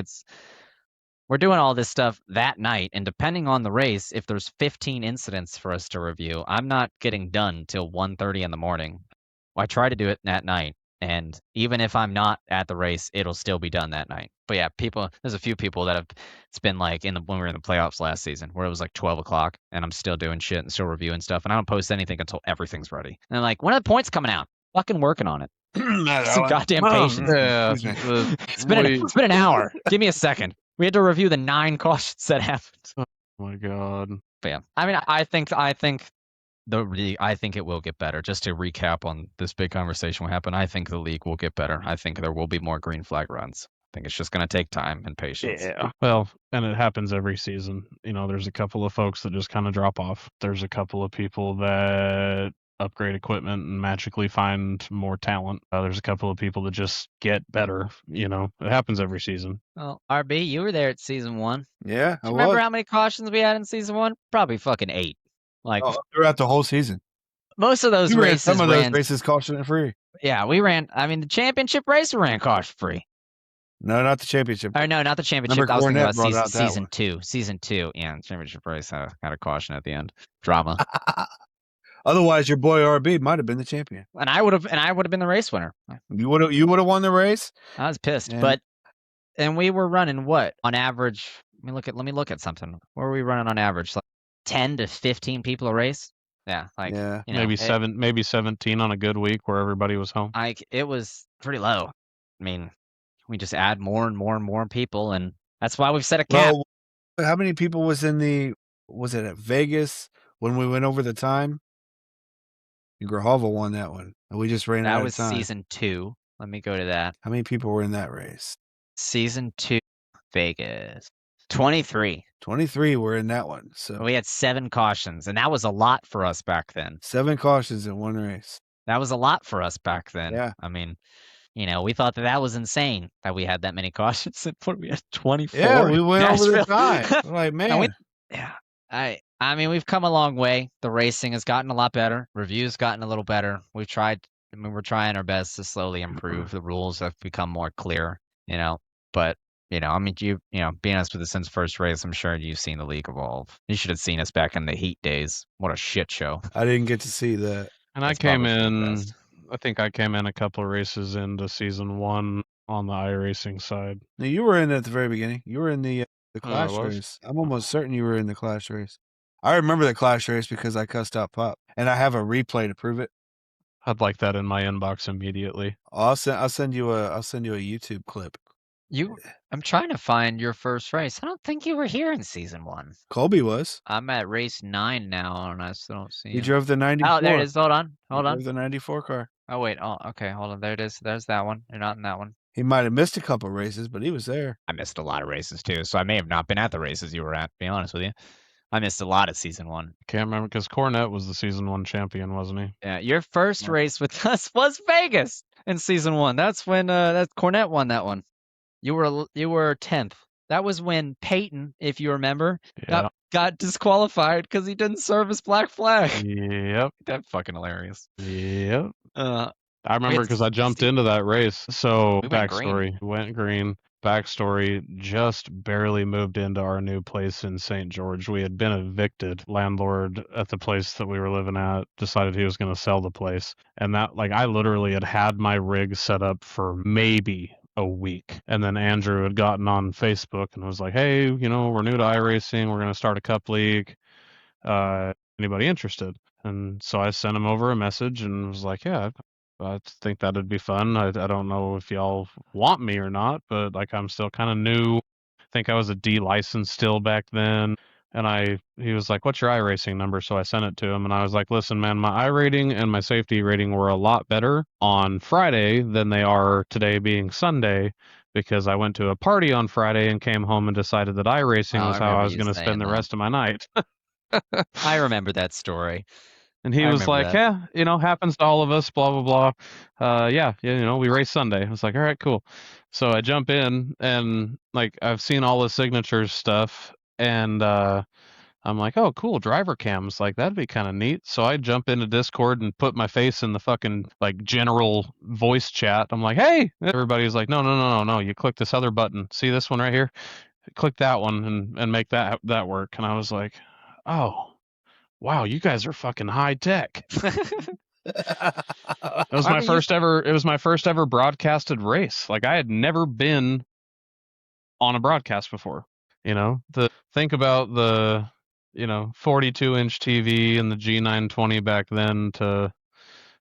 we're doing all this stuff that night, and depending on the race, if there's 15 incidents for us to review, I'm not getting done till 1:30 in the morning. I try to do it that night, and even if I'm not at the race, it'll still be done that night. But yeah, there's a few people that it's been like when we were in the playoffs last season, where it was like 12 o'clock, and I'm still doing shit and still reviewing stuff, and I don't post anything until everything's ready. And they're like, when are the points coming out? Fucking working on it. Some goddamn patience. Yeah, It's been an hour. Give me a second. We had to review the 9 cautions that happened. oh my god. But yeah, I mean, I think it will get better. Just to recap on this big conversation we happened, I think the league will get better. I think there will be more green flag runs. I think it's just going to take time and patience. Yeah. Well, and it happens every season. There's a couple of folks that just kind of drop off. There's a couple of people that upgrade equipment and magically find more talent. There's a couple of people that just get better. It happens every season. Well, RB, you were there at season 1. Yeah, Do you remember how many cautions we had in season 1? Probably fucking 8. Like throughout the whole season. Most of those races some of those races caution free. Yeah, we ran. I mean, the championship race we ran caution free. No, not the championship. Or no, not the championship. Remember I was thinking Cornette about brought out that season one. 2. Season 2. Yeah, championship race had a caution at the end. Drama. Otherwise, your boy RB might have been the champion. And I would have been the race winner. You would have won the race. I was pissed, Yeah. and we were running what on average? Let me look at something. What were we running on average? Like 10 to 15 people a race. Yeah, maybe 17 on a good week where everybody was home. It was pretty low. I mean, we just add more and more and more people, and that's why we've set a cap. Well, how many people was it at Vegas when we went over the time? Grahova won that one, and we just ran out of time. That was season 2. Let me go to that. How many people were in that race? Season 2, Vegas. 23. 23 were in that one. So we had 7 cautions, and that was a lot for us back then. 7 cautions in one race. That was a lot for us back then. Yeah. I mean, we thought that was insane that we had that many cautions. We had 24. Yeah, we went over the time. We're like, man. I mean, we've come a long way. The racing has gotten a lot better. Reviews gotten a little better. We've tried I mean, we're trying our best to slowly improve. The rules have become more clear, but I mean, being honest with us since first race, I'm sure you've seen the league evolve. You should have seen us back in the heat days. What a shit show. I didn't get to see that. And That's I came probably for the in, best. I think I came in a couple of races into season 1 on the iRacing side. No, you were in at the very beginning. You were in the I Clash was? race. I'm almost certain you were in the Clash race. I remember the Clash race because I cussed out Pop, and I have a replay to prove it. I'd like that in my inbox immediately. I'll send you a YouTube clip. I'm trying to find your first race. I don't think you were here in season 1. Colby was. I'm at race 9 now, and I still don't see He you. drove the 94. Oh, there it is. Hold on. He Hold on. drove the 94 car. Oh, wait. Oh, okay. Hold on. There it is. There's that one. You're not in that one. He might have missed a couple races, but he was there. I missed a lot of races too, so I may have not been at the races you were at, to be honest with you. I missed a lot of season 1. Can't remember because Cornette was the season 1 champion, wasn't he? Yeah, your first race with us was Vegas in season 1. That's when that Cornette won that one. You were 10th. That was when Peyton, if you remember, Yeah. got disqualified because he didn't serve his black flag. Yep. That's fucking hilarious. Yep. Uh, I remember because I jumped into that race. So We went backstory, went green. Backstory, just barely moved into our new place in St. George. We had been evicted. Landlord at the place that we were living at decided he was going to sell the place. And that, I literally had my rig set up for maybe a week. And then Andrew had gotten on Facebook and was like, hey, we're new to iRacing. We're going to start a cup league. Anybody interested? And so I sent him over a message and was like, yeah, I think that'd be fun. I don't know if y'all want me or not, but I'm still kind of new. I think I was a D license still back then. And he was like, what's your iRacing number? So I sent it to him and I was like, listen, man, my iRating and my safety rating were a lot better on Friday than they are today being Sunday because I went to a party on Friday and came home and decided that iRacing Oh, was I how remember I was you going to saying spend the that. rest of my night. I remember that story. And he I was remember like, that. yeah, happens to all of us, blah, blah, blah. Yeah, we race Sunday. I was like, all right, cool. So I jump in and I've seen all the signatures stuff and I'm like, oh, cool, driver cams. That'd be kind of neat. So I jump into Discord and put my face in the fucking general voice chat. I'm like, hey, everybody's like, no. You click this other button. See this one right here? Click that one and make that work. And I was like, oh. Wow, you guys are fucking high tech. It was my first ever broadcasted race. I had never been on a broadcast before. Think about the 42-inch TV and the G920 back then to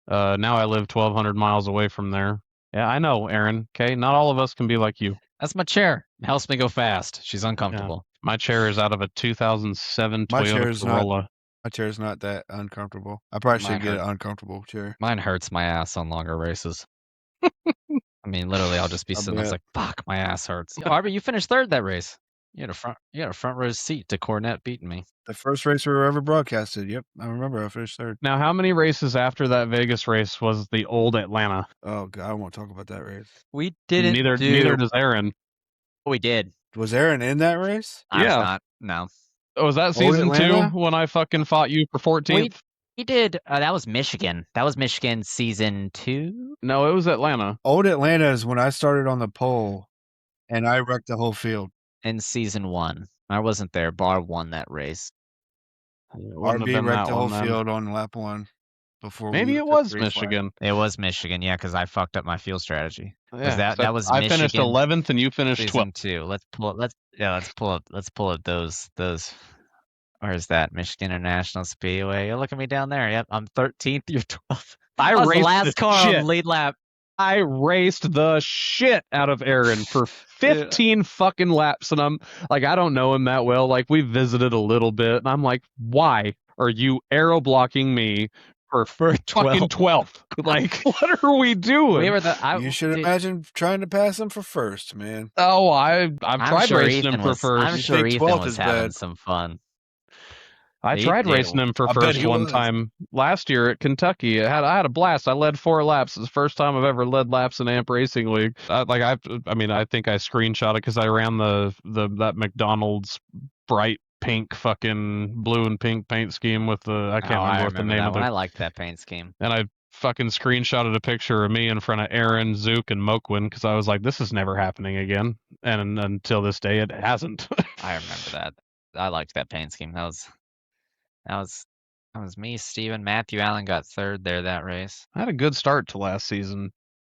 now I live 1,200 miles away from there. Yeah, I know, Aaron. Okay, not all of us can be like you. That's my chair. It helps me go fast. She's uncomfortable. Yeah. My chair is out of a 2007 Toyota Corolla. My chair's not that uncomfortable. I probably should get an uncomfortable chair. Mine hurts my ass on longer races. I mean, literally, I'll just be sitting there like, fuck, my ass hurts. Aubrey, you finished third that race. You had a front row seat to Cornette beating me. The first race we were ever broadcasted. Yep, I remember. I finished third. Now, how many races after that Vegas race was the old Atlanta? Oh God, I won't talk about that race. We didn't. Neither does Aaron. We did. Was Aaron in that race? I was not. No. Oh, was that season 2 when I fucking fought you for 14th? We did. That was Michigan. That was Michigan season 2. No, it was Atlanta. Old Atlanta is when I started on the pole, and I wrecked the whole field. In season 1, I wasn't there. Bar won that race. RB wrecked the whole field on lap 1. Before maybe it was Michigan. It was Michigan, yeah, because I fucked up my field strategy. Yeah, that was I Michigan finished 11th and you finished season 12th. 2. Let's pull up those. Where is that? Michigan International Speedway. Look at me down there. Yep, I'm 13th. You're 12th. I was raced the last car on lead lap. I raced the shit out of Aaron for 15 fucking laps, and I'm like, I don't know him that well. We visited a little bit, and I'm like, why are you aero blocking me for fucking 12th? What are we doing? You should imagine trying to pass him for first, man. Oh, I've tried racing him for first. I'm sure Ethan was having some fun. I tried racing him for first one time last year at Kentucky. I had a blast. I led 4 laps. It's the first time I've ever led laps in Amp Racing League. I think I screenshot it because I ran that McDonald's bright pink fucking blue and pink paint scheme with the I can't remember what the name of it. I liked that paint scheme. And I fucking screenshotted a picture of me in front of Aaron, Zook, and Mokwin because I was like, this is never happening again. And until this day, it hasn't. I remember that. I liked that paint scheme. That was me, Steven. Matthew Allen got third there that race. I had a good start to last season.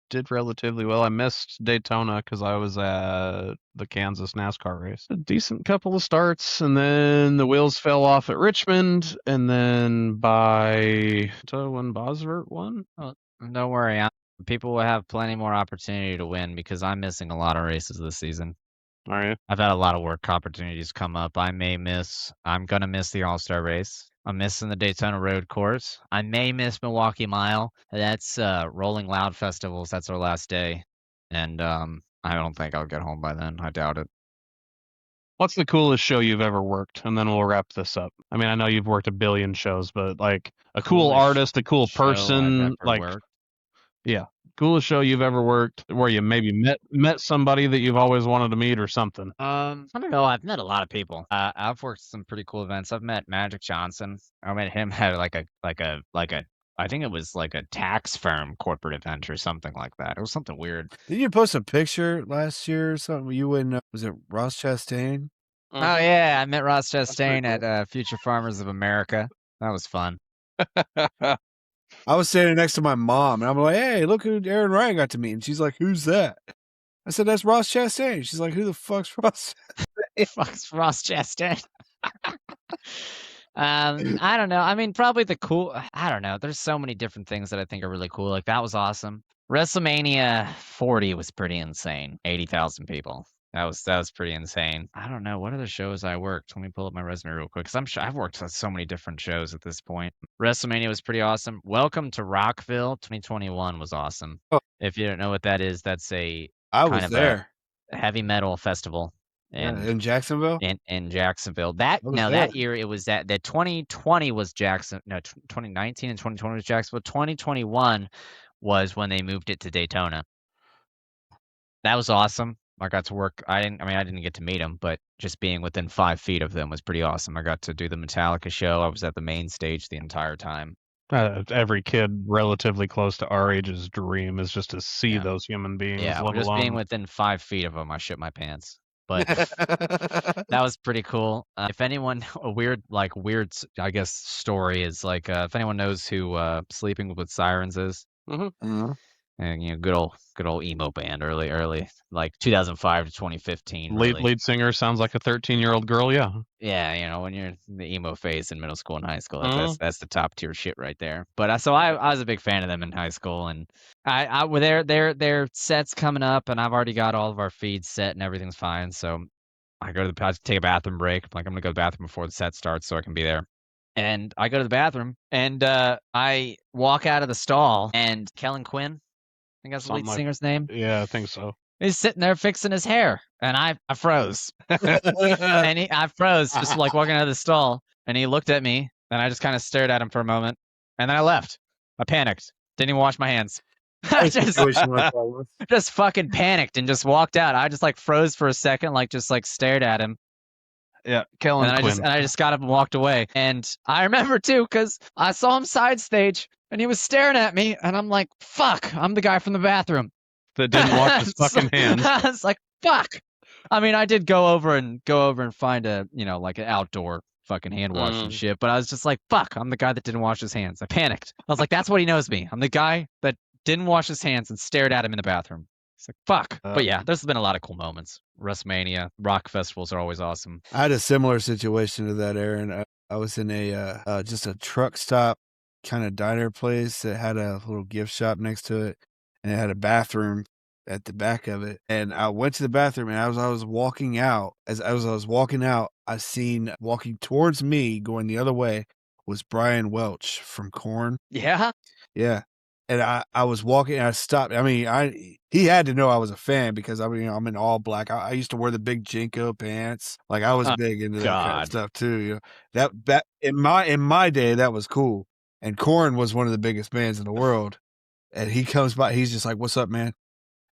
Did relatively well. I missed Daytona because I was at the Kansas NASCAR race. A decent couple of starts, and then the wheels fell off at Richmond, and then when Bosworth won. Oh, don't worry. People will have plenty more opportunity to win because I'm missing a lot of races this season. Are you? I've had a lot of work opportunities come up. I'm going to miss the All-Star race. I'm missing the Daytona Road Course. I may miss Milwaukee Mile. That's Rolling Loud Festivals. That's our last day. And I don't think I'll get home by then. I doubt it. What's the coolest show you've ever worked? And then we'll wrap this up. I mean, I know you've worked a billion shows, but like a cool Coolest artist, a cool show I've person, ever like worked. yeah, coolest show you've ever worked, where you maybe met somebody that you've always wanted to meet or something. I don't know. I've met a lot of people. I've worked some pretty cool events. I've met Magic Johnson. I met him at I think it was like a tax firm corporate event or something like that. It was something weird. Did you post a picture last year or something? You and was it Ross Chastain? Oh yeah, I met Ross Chastain at Future Farmers of America. That was fun. I was standing next to my mom, and I'm like, "Hey, look who Aaron Ryan got to meet." And she's like, "Who's that?" I said, "That's Ross Chastain." She's like, "Who the fuck's Ross?" Fuck's Ross Chastain. I don't know. I mean, probably I don't know. There's so many different things that I think are really cool. Like that was awesome. WrestleMania 40 was pretty insane. 80,000 people. That was pretty insane. I don't know what other shows I worked. Let me pull up my resume real quick because I'm sure I've worked on so many different shows at this point. WrestleMania was pretty awesome. Welcome to Rockville 2021 was awesome. Oh. If you don't know what that is, that's I kind was of there. a heavy metal festival. In Jacksonville. In Jacksonville. That year it was that 2020 was 2019 and 2020 was Jacksonville. 2021 was when they moved it to Daytona. That was awesome. I got to work. I didn't get to meet them, but just being within 5 feet of them was pretty awesome. I got to do the Metallica show. I was at the main stage the entire time. Every kid relatively close to our age's dream is just to see those human beings. Yeah, let just alone... being within 5 feet of them, I shit my pants. But that was pretty cool. If anyone, a weird, I guess, story is like, if anyone knows who Sleeping with Sirens is, and good old emo band, early, like 2005 to 2015. Lead singer sounds like a 13-year-old girl. Yeah. Yeah, when you're in the emo phase in middle school and high school, that's the top tier shit right there. But so I was a big fan of them in high school, and I were their sets coming up, and I've already got all of our feeds set and everything's fine. So I take a bathroom break. I'm gonna go to the bathroom before the set starts so I can be there. And I go to the bathroom, and I walk out of the stall, and Kellen Quinn, I think that's the lead singer's name. Yeah, I think so. He's sitting there fixing his hair, and I froze. And I froze, just like walking out of the stall. And he looked at me, and I just kind of stared at him for a moment, and then I left. I panicked. Didn't even wash my hands. I just fucking panicked and just walked out. I just froze for a second, just stared at him. Yeah, Kellen Quinn. And I just got up and walked away. And I remember too, because I saw him side stage, and he was staring at me, and I'm like, "Fuck! I'm the guy from the bathroom that didn't wash his fucking hands." I was like, "Fuck!" I mean, I did go over and find an outdoor fucking hand wash and shit, but I was just like, "Fuck! I'm the guy that didn't wash his hands." I panicked. I was like, "That's what he knows me. I'm the guy that didn't wash his hands and stared at him in the bathroom." It's like, fuck. But yeah, there's been a lot of cool moments. WrestleMania, rock festivals are always awesome. I had a similar situation to that, Aaron. I was in a just a truck stop kind of diner place that had a little gift shop next to it, and it had a bathroom at the back of it. And I went to the bathroom, and I was walking out. As I was walking out, I seen walking towards me, going the other way, was Brian Welch from Korn. Yeah? Yeah. And I was walking, and I stopped. I mean, he had to know I was a fan because I'm in all black. I used to wear the big Jinko pants. Like I was big into that kind of stuff too. That in my day that was cool. And Korn was one of the biggest bands in the world. And he comes by, he's just like, "What's up, man?"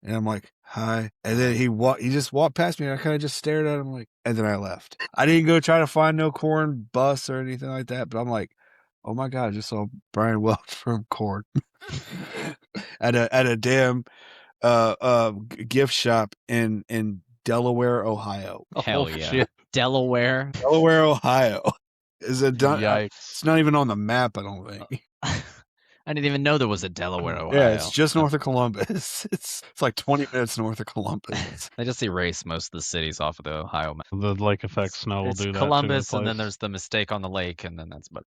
And I'm like, "Hi." And then he just walked past me, and I kind of just stared at him, and then I left. I didn't go try to find no Korn bus or anything like that, but I'm like, Oh my God! I just saw Brian Welch from Cord at a damn gift shop in Delaware, Ohio. Hell Oh, yeah. shit. Delaware. Delaware, Ohio. Is it done? Yikes. It's not even on the map. I don't think. I didn't even know there was a Delaware, Ohio. Yeah, it's just north of Columbus. It's like 20 minutes north of Columbus. They just erase most of the cities off of the Ohio map. The lake effect snow will It's do that Columbus, to the and then place. there's the mistake on the lake, and then that's about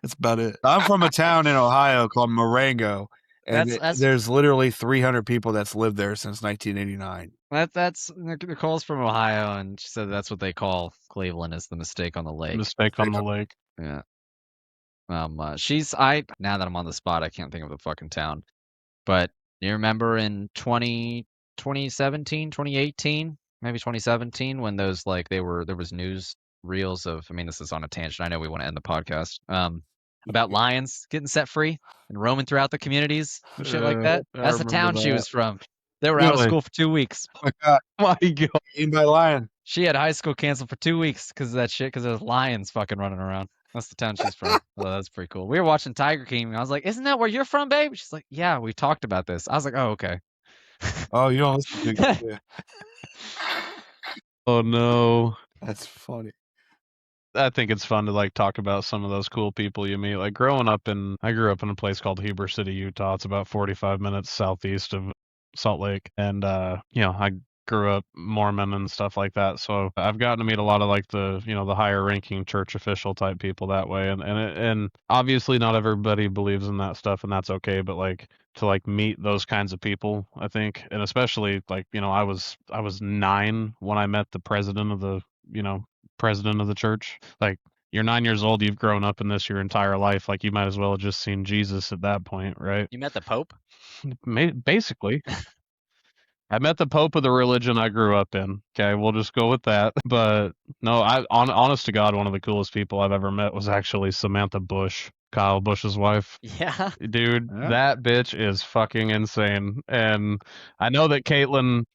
That's about it. I'm from a town in Ohio called Marengo, and That's- there's literally 300 people that's lived there since 1989. that's Nicole's from Ohio, and she said that's what they call Cleveland is the mistake on the lake. Mistake on the lake. Yeah. Now that I'm on the spot, I can't think of the fucking town. But you remember in 2017, 2018, maybe 2017, when those there was news reels of, I mean, this is on a tangent. I know we want to end the podcast. About lions getting set free and roaming throughout the communities and shit like that. I That's the town remember she that. was from. They were out of Really? school for 2 weeks. Oh my God, My God. eaten by a lion. She had high school canceled for 2 weeks because of that shit, because there's lions fucking running around. That's the town she's from. Oh, that's pretty cool. We were watching Tiger King, and I was like, "Isn't that where you're from, babe?" She's like, "Yeah, we talked about this." I was like, "Oh, okay." Oh, you don't listen to it. Yeah. Oh, no. That's funny. I think it's fun to talk about some of those cool people you meet. I grew up in a place called Heber City, Utah. It's about 45 minutes southeast of Salt Lake, and I grew up Mormon and stuff like that. So I've gotten to meet a lot of the higher ranking church official type people that way, and obviously not everybody believes in that stuff, and that's okay. But to meet those kinds of people, I think, and especially I was 9 when I met the president of the church. You're 9 years old, you've grown up in this your entire life. You might as well have just seen Jesus at that point, right? You met the Pope? Basically. I met the Pope of the religion I grew up in. Okay, we'll just go with that. But no, honest to God, one of the coolest people I've ever met was actually Samantha Bush, Kyle Bush's wife. Yeah. Dude, Yeah. that bitch is fucking insane. And I know that Caitlin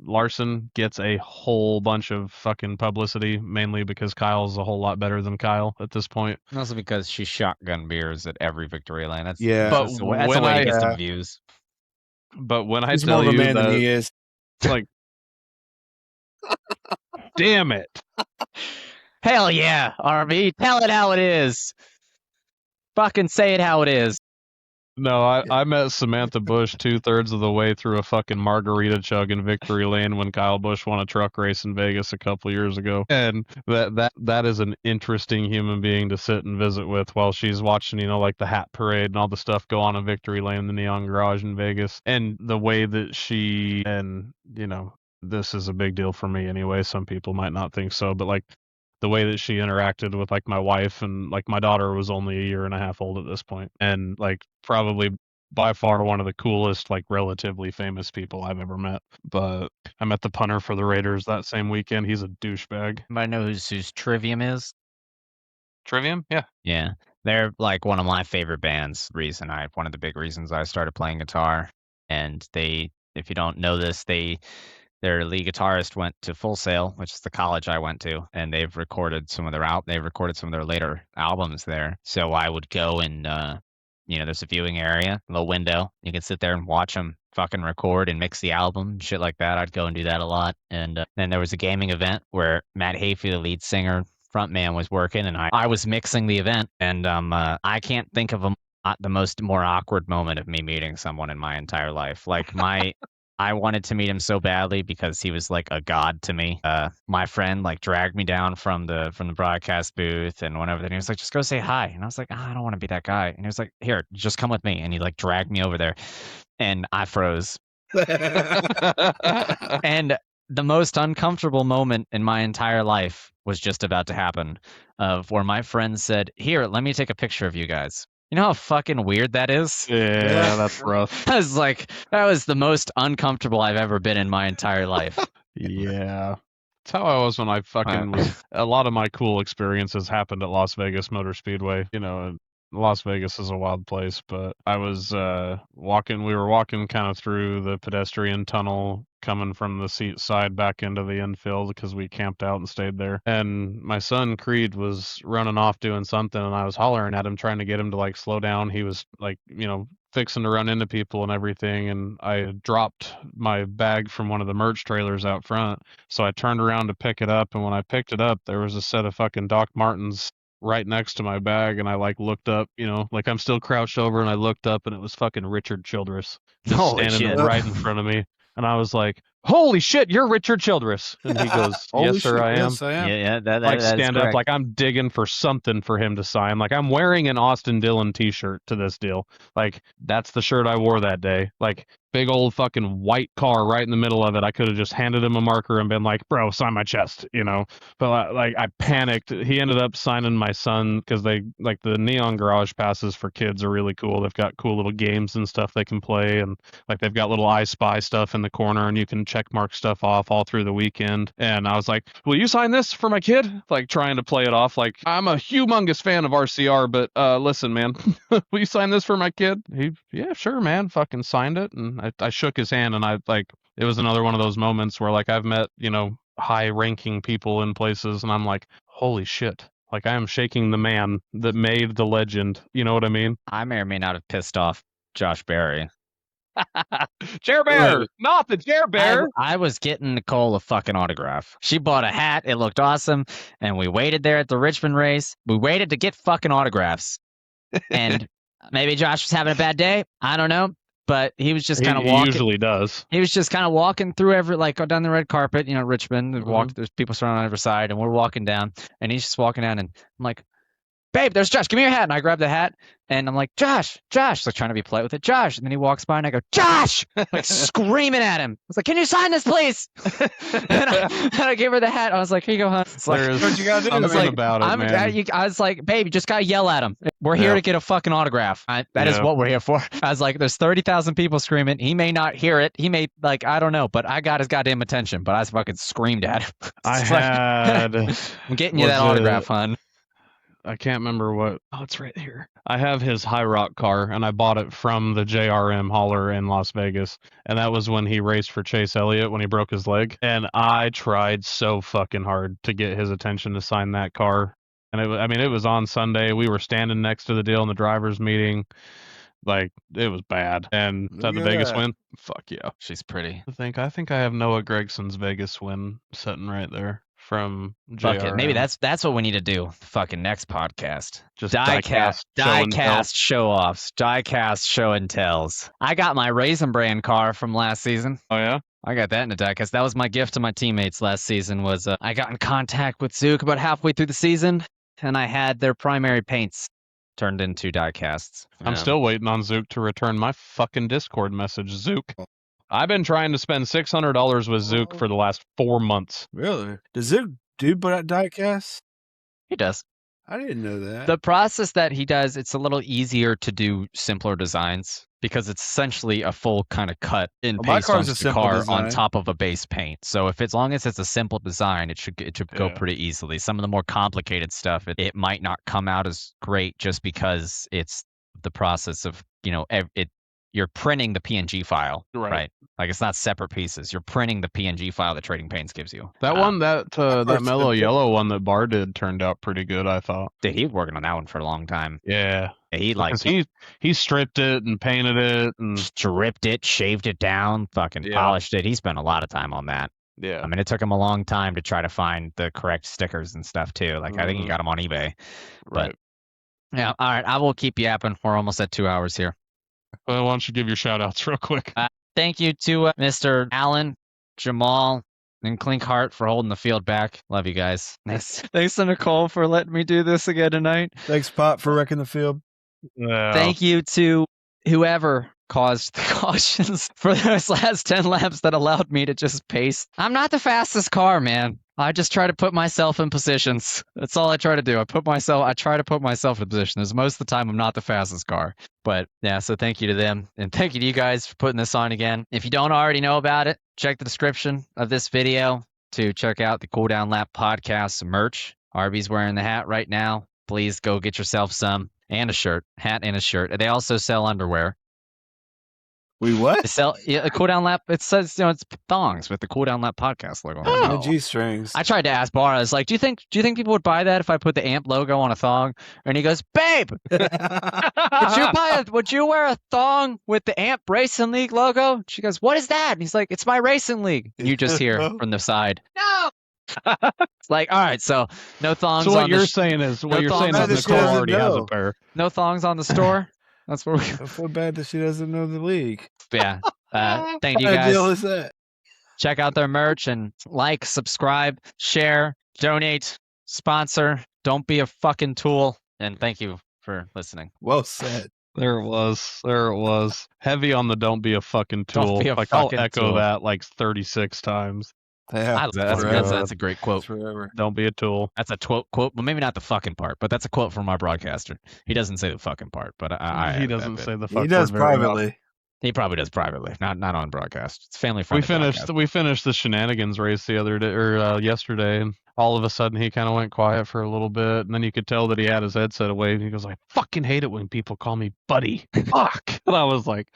Larson gets a whole bunch of fucking publicity, mainly because Kyle's a whole lot better than Kyle at this point. Also because she shotgun beers at every victory lane. That's Yeah. But that's a way when to get Yeah. some views. But when I He's more tell of a you man than that, he is. damn it. Hell yeah, RB. Tell it how it is. Fucking say it how it is. No, I met Samantha Bush 2/3 of the way through a fucking margarita chug in Victory Lane when Kyle Busch won a truck race in Vegas a couple years ago. And that is an interesting human being to sit and visit with while she's watching, the hat parade and all the stuff go on in Victory Lane, the Neon Garage in Vegas. And the way that this is a big deal for me anyway. Some people might not think so, but the way that she interacted with my wife and my daughter was only a year and a half old at this point, and probably by far one of the coolest relatively famous people I've ever met. But I met the punter for the Raiders that same weekend. He's a douchebag. Anybody know who's Trivium is? Trivium? Yeah. Yeah. They're one of my favorite bands. One of the big reasons I started playing guitar. And if you don't know this, their lead guitarist went to Full Sail, which is the college I went to, and they've recorded some of their later albums there. So I would go and there's a viewing area, a little window. You can sit there and watch them fucking record and mix the album, shit like that. I'd go and do that a lot. And then there was a gaming event where Matt Hafey, the lead singer, frontman, was working, and I was mixing the event. And I can't think of the more awkward moment of me meeting someone in my entire life. I wanted to meet him so badly because he was like a god to me. My friend dragged me down from the broadcast booth and went over there. And he was like, "Just go say hi." And I was like, "I don't want to be that guy." And he was like, "Here, just come with me." And he dragged me over there, and I froze. And the most uncomfortable moment in my entire life was just about to happen, where my friend said, "Here, let me take a picture of you guys." You know how fucking weird that is? Yeah, that's rough. That was the most uncomfortable I've ever been in my entire life. Yeah. That's how I was when I fucking a lot of my cool experiences happened at Las Vegas Motor Speedway, and Las Vegas is a wild place, but I was we were walking kind of through the pedestrian tunnel coming from the seat side back into the infield because we camped out and stayed there. And my son Creed was running off doing something, and I was hollering at him trying to get him to like slow down. He was like, fixing to run into people and everything, and I dropped my bag from one of the merch trailers out front. So I turned around to pick it up, and when I picked it up, there was a set of fucking Doc Martens right next to my bag, and I like looked up, like I'm still crouched over, and I looked up, and it was fucking Richard Childress just Holy standing shit. right in front of me, and I was like, "Holy shit, you're Richard Childress!" And he goes, Holy "Yes, sir, shit, I am." yes, I am. Yeah, that Like is stand up, correct. like I'm digging for something for him to sign. Like I'm wearing an Austin Dillon T-shirt to this deal. Like that's the shirt I wore that day. Like big old fucking white car right in the middle of it. I could have just handed him a marker and been like, "Bro, sign my chest," But like I panicked. He ended up signing my son because they like the Neon Garage passes for kids are really cool. They've got cool little games and stuff they can play, and like they've got little I Spy stuff in the corner, and you can check mark stuff off all through the weekend. And I was like, "Will you sign this for my kid?" Like trying to play it off like I'm a humongous fan of RCR, but listen, man, will you sign this for my kid? Yeah, sure, man. Fucking signed it, and I shook his hand, and I like it was another one of those moments where like I've met high-ranking people in places, and I'm like, holy shit. Like I am shaking the man that made the legend. You know what I mean? I may or may not have pissed off Josh Berry. Chair Bear, not the Chair Bear. I was getting Nicole a fucking autograph. She bought a hat. It looked awesome. And we waited there at the Richmond race. We waited to get fucking autographs. And maybe Josh was having a bad day. I don't know. But he was just kind of He walking. usually does. He was just kind of walking through down the red carpet, Richmond. There's people surrounding on every side, and we're walking down, and he's just walking down, and I'm like, "Babe, there's Josh. Give me your hat." And I grab the hat, and I'm like, "Josh, like trying to be polite with it, Josh." And then he walks by, and I go, "Josh!" like screaming at him. I was like, "Can you sign this, please?" and I gave her the hat. I was like, "Here you go, hon." It's like, What you gotta do? Something about it, man. I was like, "Babe, you just gotta yell at him. We're here to get a fucking autograph. That is what we're here for." I was like, "There's 30,000 people screaming. He may not hear it. He may I don't know, but I got his goddamn attention." But I fucking screamed at him. I'm getting you that autograph, hon. I can't remember what. Oh, it's right here. I have his High Rock car, and I bought it from the JRM hauler in Las Vegas. And that was when he raced for Chase Elliott when he broke his leg. And I tried so fucking hard to get his attention to sign that car. And it was on Sunday. We were standing next to the deal in the driver's meeting. Like it was bad. And is that the Vegas win? Fuck yeah. She's pretty. I think I have Noah Gregson's Vegas win sitting right there. From Fuck it. Maybe JRM. that's what we need to do. Fucking next podcast. Just diecast show offs. Diecast show and tells. I got my Raisin Brand car from last season. Oh yeah? I got that in a diecast. That was my gift to my teammates last season. Was I got in contact with Zook about halfway through the season, and I had their primary paints turned into diecasts. I'm still waiting on Zook to return my fucking Discord message. Zook. I've been trying to spend $600 with Zook for the last 4 months. Really? Does it do put out diecast? He does. I didn't know that. The process that he does, it's a little easier to do simpler designs because it's essentially a full kind of cut in paste onto the car on top of a base paint. So as long as it's a simple design, it should go pretty easily. Some of the more complicated stuff, it might not come out as great just because it's the process of you're printing the PNG file, right? Like it's not separate pieces. You're printing the PNG file that Trading Paints gives you. That one, that mellow yellow one that Bar did turned out pretty good, I thought. Dude, he was working on that one for a long time. Yeah. He stripped it and painted it and stripped it, shaved it down, fucking polished it. He spent a lot of time on that. Yeah. I mean, it took him a long time to try to find the correct stickers and stuff too. Like I think he got them on eBay. Right. But yeah, all right. I will keep yapping. We're almost at 2 hours here. Well, why don't you give your shout outs real quick? Thank you to Mr. Allen, Jamal, and Clinkhart for holding the field back. Love you guys. Thanks to Nicole for letting me do this again tonight. Thanks, Pop, for wrecking the field. Thank you to whoever caused the cautions for those last 10 laps that allowed me to just pace. I'm not the fastest car, man. I just try to put myself in positions. That's all I try to do. I try to put myself in positions. Most of the time, I'm not the fastest car. But yeah, so thank you to them. And thank you to you guys for putting this on again. If you don't already know about it, check the description of this video to check out the Cool Down Lap podcast merch. RB's wearing the hat right now. please go get yourself some and a shirt, hat and a shirt. They also sell underwear. We what? They sell a cool down lap. It says it's thongs with the Cool Down Lap podcast logo on it. No G-strings. I tried to ask Bar. I was like, "Do you think people would buy that if I put the AMP logo on a thong?" And he goes, "Babe, would you wear a thong with the AMP Racing League logo?" She goes, "What is that?" And he's like, "It's my racing league." And you just hear from the side, "No." It's like, all right, so no thongs. So what on you're the saying is no thongs on the Nicole store. already has a pair. No thongs on the store. That's where we. I feel bad that she doesn't know the league. Yeah. Thank you What kind of guys. deal is that? Check out their merch and like, subscribe, share, donate, sponsor. Don't be a fucking tool. And thank you for listening. Well said. There it was. Heavy on the don't be a fucking tool. Don't be a like fucking I'll echo tool. that like 36 times. Yeah, That's a great quote. forever. Don't be a tool. That's a quote, well, maybe not the fucking part, but that's a quote from our broadcaster. He doesn't say the fucking part, but I He added that doesn't bit. say the fuck He does word very often. privately. He probably does privately, not on broadcast. It's family friendly. We finished the shenanigans race the other day or yesterday, and all of a sudden he kind of went quiet for a little bit, and then you could tell that he had his headset away, and he goes, "I fucking hate it when people call me buddy." Fuck. And I was like,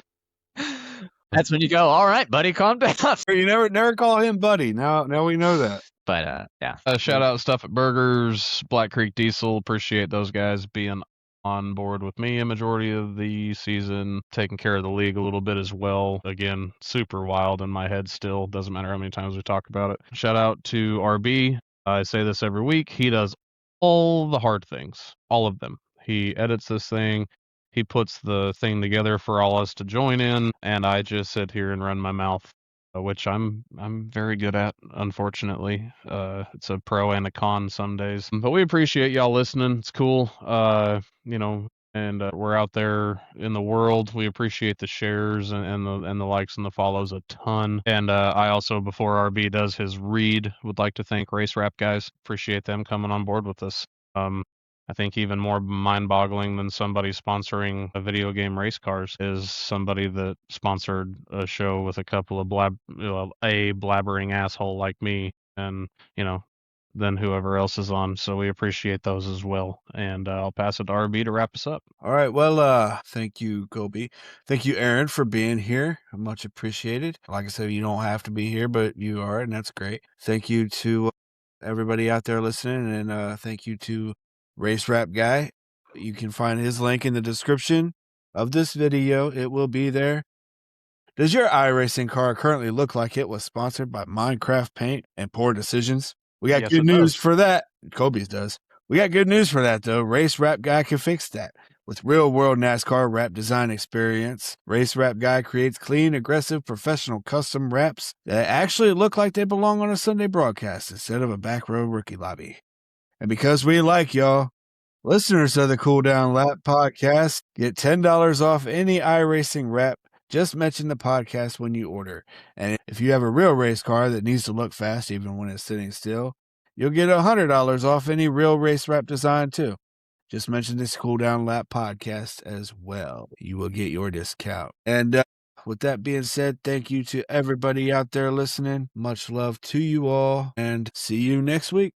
That's when you go, all right, buddy, calm down. You never call him buddy. Now we know that. But yeah. shout out Stuff at Burgers, Black Creek Diesel. Appreciate those guys being on board with me a majority of the season, taking care of the league a little bit as well. Again, super wild in my head still. Doesn't matter how many times we talk about it. Shout out to RB. I say this every week. He does all the hard things, all of them. He edits this thing. He puts the thing together for all us to join in, and I just sit here and run my mouth, which I'm very good at, unfortunately. It's a pro and a con some days. But we appreciate y'all listening. It's cool. And we're out there in the world. We appreciate the shares and the likes and the follows a ton. And I also, before RB does his read, would like to thank Race Wrap guys. Appreciate them coming on board with us. I think even more mind-boggling than somebody sponsoring a video game race cars is somebody that sponsored a show with a couple of blabbering asshole like me, and then whoever else is on. So we appreciate those as well. And I'll pass it to RB to wrap us up. All right. Well, thank you, Gobi. Thank you, Aaron, for being here. Much appreciated. Like I said, you don't have to be here, but you are, and that's great. Thank you to everybody out there listening, and thank you to Race Wrap Guy. You can find his link in the description of this video. It will be there. Does your iRacing car currently look like it was sponsored by Minecraft Paint and Poor Decisions? We got Yes, good it news does. for that. Kobe's does. We got good news for that, though. Race Wrap Guy can fix that. With real-world NASCAR wrap design experience, Race Wrap Guy creates clean, aggressive, professional custom wraps that actually look like they belong on a Sunday broadcast instead of a back row rookie lobby. And because we like y'all, listeners of the Cool Down Lap podcast get $10 off any iRacing wrap. Just mention the podcast when you order. And if you have a real race car that needs to look fast even when it's sitting still, you'll get $100 off any real race wrap design too. Just mention this Cool Down Lap podcast as well. You will get your discount. And with that being said, thank you to everybody out there listening. Much love to you all, and see you next week.